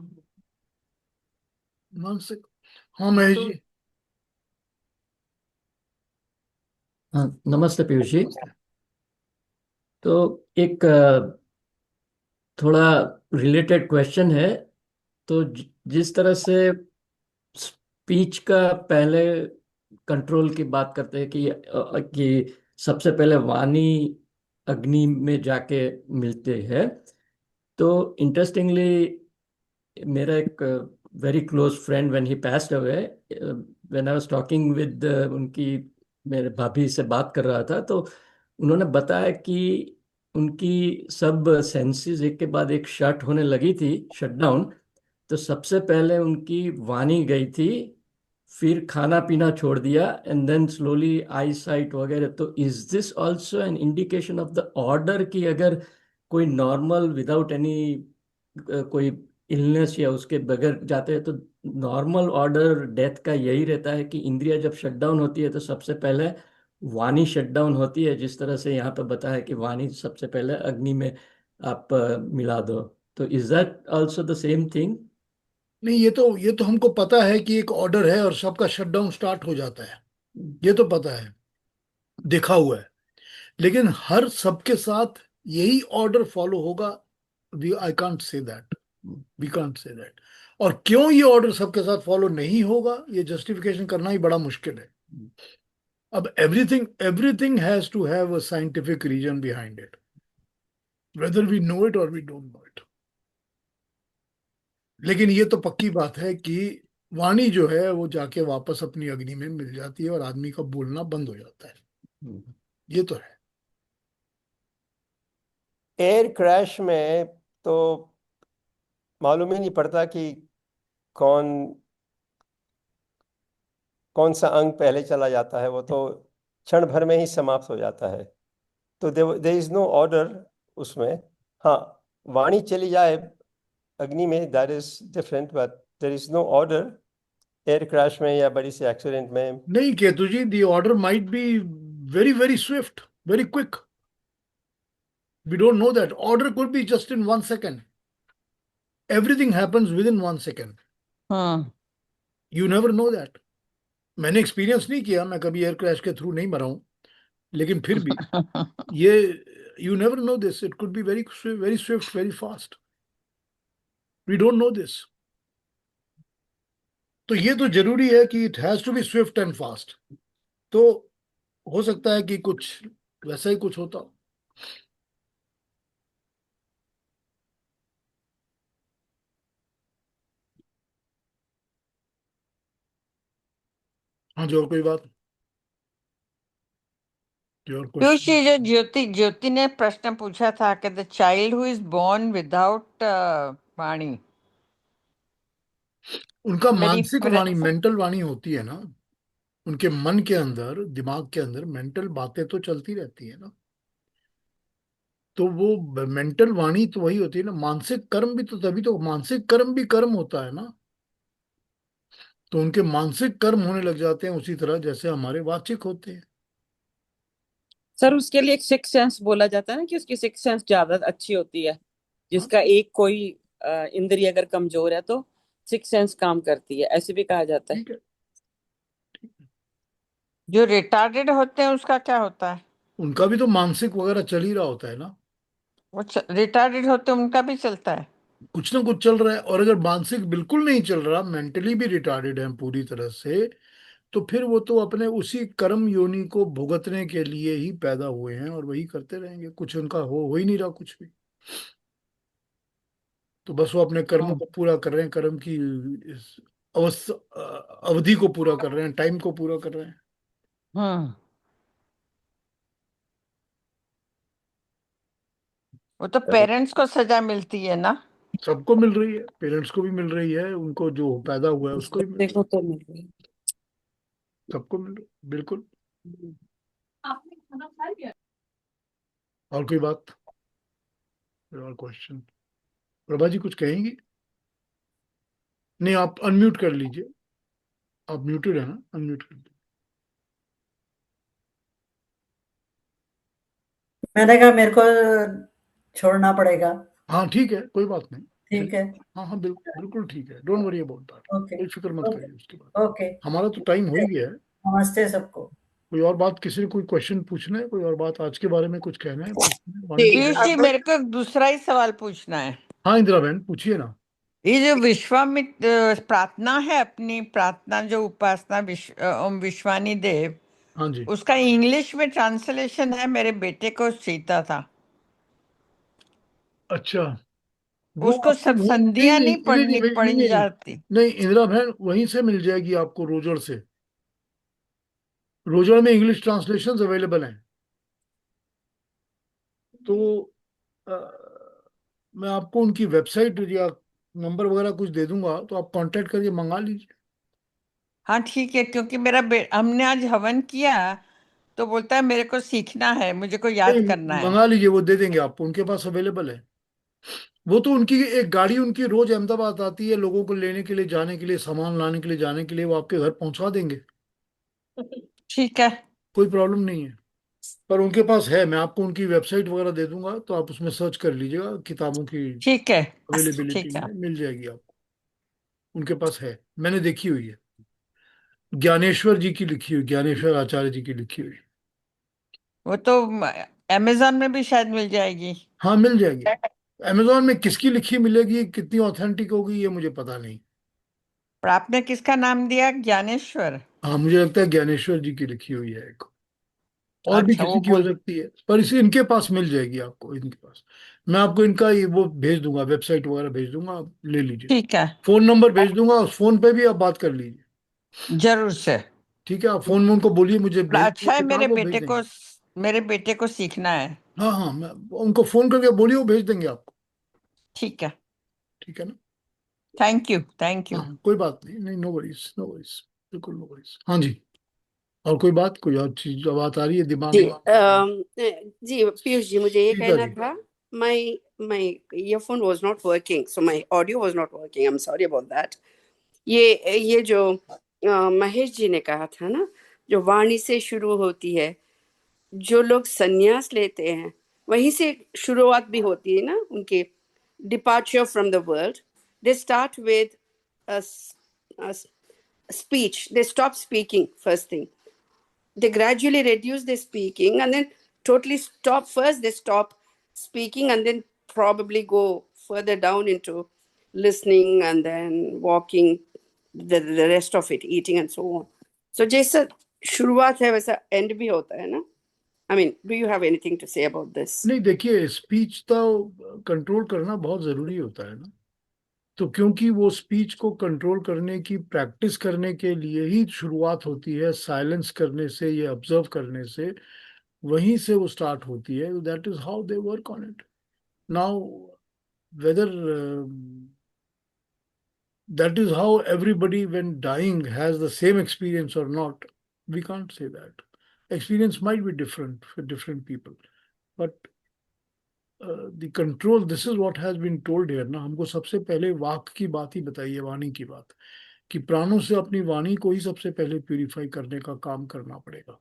मानसिक। हाँ महेश तो जी। हाँ, नमस्ते पीयूष जी। नमस्ते। तो एक थोड़ा रिलेटेड क्वेश्चन है। तो जिस तरह से स्पीच का पहले कंट्रोल की बात करते हैं कि सबसे पहले वाणी अग्नि में जाके मिलते हैं। तो इंटरेस्टिंगली मेरा एक very close friend when he passed away, when I was talking with उनकी, मेरे भाभी से बात कर रहा था, तो उन्होंने बताया कि उनकी सब सेंसेस एक के बाद एक शट होने लगी थी, शट डाउन। तो सबसे पहले उनकी वाणी गई थी, फिर खाना पीना छोड़ दिया, and then slowly eyesight वगैरह। तो is this also an indication of the order कि अगर कोई नॉर्मल विदाउट एनी कोई इलनेस या उसके बगैर जाते हैं, तो नॉर्मल ऑर्डर डेथ का यही रहता है कि इंद्रिया जब शट डाउन होती है तो सबसे पहले वाणी शट डाउन होती है, जिस तरह से यहाँ पे बताया है कि वाणी सबसे पहले अग्नि में आप मिला दो। तो is that also the same thing? नहीं, ये तो हमको पता है कि एक ऑर्डर है और सबका शटडाउन स्टार्ट हो जाता है। ये तो पता है, देखा हुआ है। लेकिन हर सबके साथ यही ऑर्डर फॉलो होगा, we I can't say that, we can't say that. और क्यों ये ऑर्डर सबके साथ फॉलो नहीं होगा, ये जस्टिफिकेशन करना ही बड़ा मुश्किल है। अब everything everything has to have a scientific reason behind it, whether we know it और वी डोंट नो इट। लेकिन ये तो पक्की बात है कि वाणी जो है वो जाके वापस अपनी अग्नि में मिल जाती है और आदमी का बोलना बंद हो जाता है। ये तो है। एयर क्रैश में तो मालूम ही नहीं पड़ता कि कौन कौन सा अंग पहले चला जाता है, वो तो क्षण भर में ही समाप्त हो जाता है। तो देयर इज नो ऑर्डर उसमें। हाँ, वाणी चली जाए अग्नि में, that is different, but there is no order air crash में या बड़ी सी एक्सीडेंट में। नहीं Ketu ji, the order might be very very swift, very quick. We don't know that. Order could be just in 1 second. Everything happens within 1 second. हाँ You never know that. मैंने experience नहीं किया, मैं कभी एयर क्रैश के through नहीं मरा हूं, लेकिन फिर भी ये you never know this. It could be very very swift, very fast. We don't know this. तो ये तो जरूरी है कि it has to be swift and fast. तो हो सकता है कि कुछ वैसा ही कुछ होता हो. हाँ जी, और कोई बात? और पीयूष क्वेश्चन? जी, जो ज्योति ज्योति ने प्रश्न पूछा था कि the child who is born without वाणी, उनका वेरी मानसिक वाणी, मेंटल वाणी होती है ना. उनके मन के अंदर, दिमाग के अंदर मेंटल बातें तो चलती रहती है ना. तो वो मेंटल वाणी तो वही होती है ना. मानसिक कर्म भी तो, तभी तो मानसिक कर्म भी कर्म होता है ना. तो उनके मानसिक कर्म होने लग जाते हैं उसी तरह जैसे हमारे वाचिक होते हैं. सर उसके लिए एक सिक्स सेंस बोला जाता है ना, कि उसकी सिक्स सेंस ज्यादा अच्छी होती है. जिसका एक कोई इंद्रिय अगर कमजोर है तो सिक्स सेंस काम करती है, ऐसे भी कहा जाता है. ठीक है. जो रिटार्डेड होते हैं उसका क्या होता है? उनका भी तो मानसिक वगैरह चल ही रहा होता है ना. वो रिटार्डेड होते हैं उनका भी चलता है? कुछ ना कुछ चल रहा है. और अगर मानसिक बिल्कुल नहीं चल रहा, मेंटली भी रिटार्डेड है पूरी तरह से, तो फिर वो तो अपने उसी कर्म योनि को भुगतने के लिए ही पैदा हुए हैं और वही करते रहेंगे. कुछ उनका हो ही नहीं रहा कुछ भी. तो बस वो अपने कर्मों हाँ को पूरा कर रहे हैं, कर्म की इस अवस्था, अवधि को पूरा कर रहे हैं, टाइम को पूरा कर रहे हैं. हाँ, वो तो पेरेंट्स को सजा मिलती है ना? सबको मिल रही है, पेरेंट्स को भी मिल रही है, उनको जो पैदा हुआ है उसको भी मिल रही देखो तो मिल रही है. है. सबको मिल रही है, बिल्कुल. और कोई बात? और क्वेश्चन? प्रभा जी कुछ कहेंगी? नहीं, आप अनम्यूट कर लीजिए. आप म्यूटेड है ना, अनम्यूट कर लीजिए. मैंने कहा मेरे को छोड़ना पड़ेगा. हाँ ठीक है, कोई बात नहीं. ठीक है. हाँ हाँ, बिल्कुल बिल्कुल ठीक है. Don't worry about that. Okay. कोई फिक्र मत ओके. करिए उसके बाद. ओके. हमारा तो टाइम हो ही गया है. नमस्ते सबको. कोई और बात, किसी ने कोई क्वेश्चन पूछना है? कोई और बात आज के बारे में कुछ कहना है, पूछना है? वाणी जी? पीयूष जी, अब मेरे को एक दूसरा ही सवाल पूछना है. हाँ इंदिरा बहन, पूछिए ना. ये जो विश्वामित्र प्रार्थना है, अपनी प्रार्थना जो उपासना ओम विश्वानी देव, हाँ जी. उसका इंग्लिश में ट्रांसलेशन है, मेरे बेटे को सीता था. अच्छा, वो उसको आपको सब नहीं संधियां नहीं नहीं नहीं नहीं पढ़नी नहीं नहीं पड़ी नहीं जाती? नहीं, इंदिरा बहन वहीं से मिल जाएगी आपको, रोजर से. रोजर में इंग्लिश ट्रांसलेशन अवेलेबल हैं. तो अ, मैं आपको उनकी वेबसाइट या नंबर वगैरह कुछ दे दूंगा, तो आप कांटेक्ट करके मंगा लीजिए. हाँ ठीक है, क्योंकि हमने आज हवन किया तो बोलता है मेरे को सीखना है, मुझे को याद नहीं, करना है. मंगा लीजिए, वो दे देंगे आपको, उनके पास अवेलेबल है. वो तो उनकी एक गाड़ी उनकी रोज अहमदाबाद आती है, लोगों को लेने के लिए, जाने के लिए, सामान लाने के लिए, जाने के लिए, वो आपके घर पहुंचा देंगे. ठीक है. कोई प्रॉब्लम नहीं है. पर उनके पास है, मैं आपको उनकी वेबसाइट वगैरह दे दूंगा, तो आप उसमें सर्च कर लीजिएगा, किताबों की ठीक है. अवेलेबिलिटी ठीक है. में मिल जाएगी आपको. उनके पास है, मैंने देखी हुई है. ज्ञानेश्वर जी की लिखी हुई, ज्ञानेश्वर आचार्य जी की लिखी हुई. वो तो अमेजोन में भी शायद मिल जाएगी. हाँ मिल जाएगी. अमेजोन में किसकी लिखी मिलेगी, कितनी ऑथेंटिक होगी, ये मुझे पता नहीं. पर आपने किसका नाम दिया, ज्ञानेश्वर? हाँ मुझे लगता है ज्ञानेश्वर जी की लिखी हुई है एक. और भी अच्छा, किसी वो की हो बोल. सकती है, पर इसे इनके पास मिल जाएगी आपको, इनके पास. मैं आपको इनका ये वो भेज दूंगा, वेबसाइट वगैरह भेज दूंगा, आप ले लीजिए. ठीक है, फोन नंबर भेज दूंगा, उस फोन पे भी आप बात कर लीजिए. जरूर से. ठीक है, आप फोन में उनको बोलिए मुझे भेज दीजिए अच्छा है, किताब, वो भेज देंगे. मेरे बेटे को सीखना है. हाँ हाँ, मैं उनको फोन करके बोलिए, वो भेज देंगे आपको। ठीक है, ठीक है ना? Thank you, thank you. हाँ कोई बात नहीं, नहीं, नो वरीज, नो वरीज, बिल्कुल नो वरीज। हाँ जी, और कोई बात, कोई और चीज जो बात आ रही है दिमाग जी में? जी पीयूष जी, मुझे ये सीता कहना जी। था, my my earphone was not working, so my audio was not working. I'm sorry about that. ये जो महेश जी ने कहा था ना, जो वाणी से शुरू होती है, जो लोग संन्यास लेते हैं वहीं से शुरुआत भी होती है ना उनकी, departure from the world. They start with speech. They stop speaking first thing. They gradually reduce their speaking and then totally stop. First they stop speaking and then probably go further down into listening and then walking, the rest of it, eating and so on. So जैसा शुरुआत है वैसा and भी होता है ना? I mean, do you have anything to say about this? नहीं, देखिए, स्पीच तो कंट्रोल करना बहुत जरूरी होता है ना। तो क्योंकि वो स्पीच को कंट्रोल करने की प्रैक्टिस करने के लिए ही शुरुआत होती है, साइलेंस करने से, ये ऑब्जर्व करने से, वहीं से वो स्टार्ट होती है। That is how they work on it. Now whether that is how everybody when dying has the same experience or not, we can't say that. Experience might be different for different people, but the control, this is what has been told here ना। हमको सबसे पहले वाक की बात ही बताई है, वाणी की बात, कि प्राणों से अपनी वाणी को ही सबसे पहले प्यूरिफाई करने का काम करना पड़ेगा।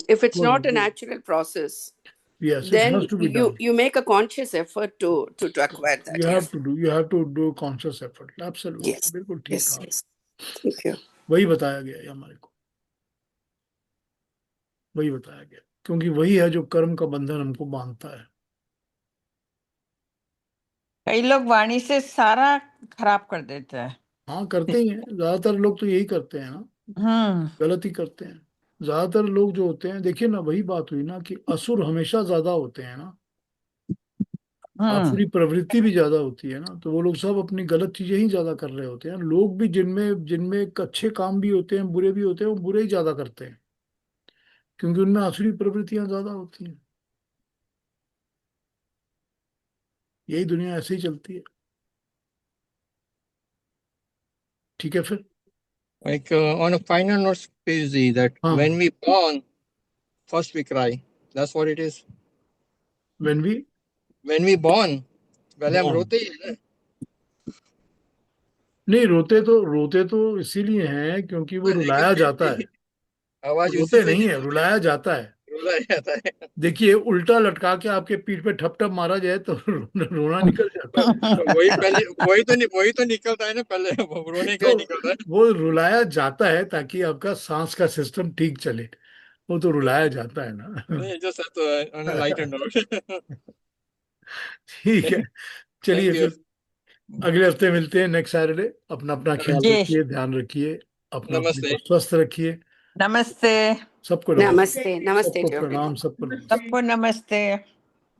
If it's not a natural process, Yes, it then has to be done. you make a conscious effort to acquire that. You Yes. have to do conscious effort. Absolutely, Yes. बिल्कुल ठीक Yes. कहा। Yes. Thank you. वही बताया गया है हमारे को, वही बताया गया, क्योंकि वही है जो कर्म का बंधन हमको बांधता है। कई लोग वाणी से सारा खराब कर देते हैं। हाँ, करते ही हैं, ज्यादातर लोग तो यही करते हैं ना, गलत ही करते हैं। ज्यादातर लोग जो होते हैं, देखिए ना, वही बात हुई ना कि असुर हमेशा ज्यादा होते हैं ना, आसुरी प्रवृत्ति भी ज्यादा होती है ना, तो वो लोग सब अपनी गलत चीजें ही ज्यादा कर रहे होते हैं। लोग भी जिनमें जिनमें एक अच्छे काम भी होते हैं, बुरे भी होते हैं, वो बुरे ही ज्यादा करते हैं, क्योंकि उनमें आसुरी प्रवृत्तियां ज्यादा होती हैं। यही दुनिया ऐसे ही चलती है। ठीक है फिर। Like on a final note, PhD, that हाँ, when we born, first we cry. That's what it is. when When we born, पहले हम born, रोते ही हैं ना। नहीं, रोते तो इसीलिए हैं क्योंकि वो रुलाया जाता है। आवाज उसी रोते से नहीं है, निकलती रुलाया जाता है। है, रुला जाता है। देखिए, उल्टा लटका के आपके पीठ पे ठप ठप मारा जाए तो रोना निकल जाता है। तो वही तो निकलता है ना पहले, वो रोने का तो ही निकलता है। वो रुलाया जाता है ताकि आपका सांस का सिस्टम ठीक चले, वो तो रुलाया जाता है ना। नहीं, just on a lighter note. ठीक है, चलिए Thank you. फिर अगले हफ्ते मिलते हैं, नेक्स्ट सैटरडे। अपना अपना ख्याल जी, रखिए, ध्यान रखिए, अपना अपने नमस्ते। को स्वस्थ रखिए। नमस्ते, सबको नमस्ते, Namaste. Namaste सबको to everyone. प्रणाम, सबको नमस्ते। सबको नमस्ते।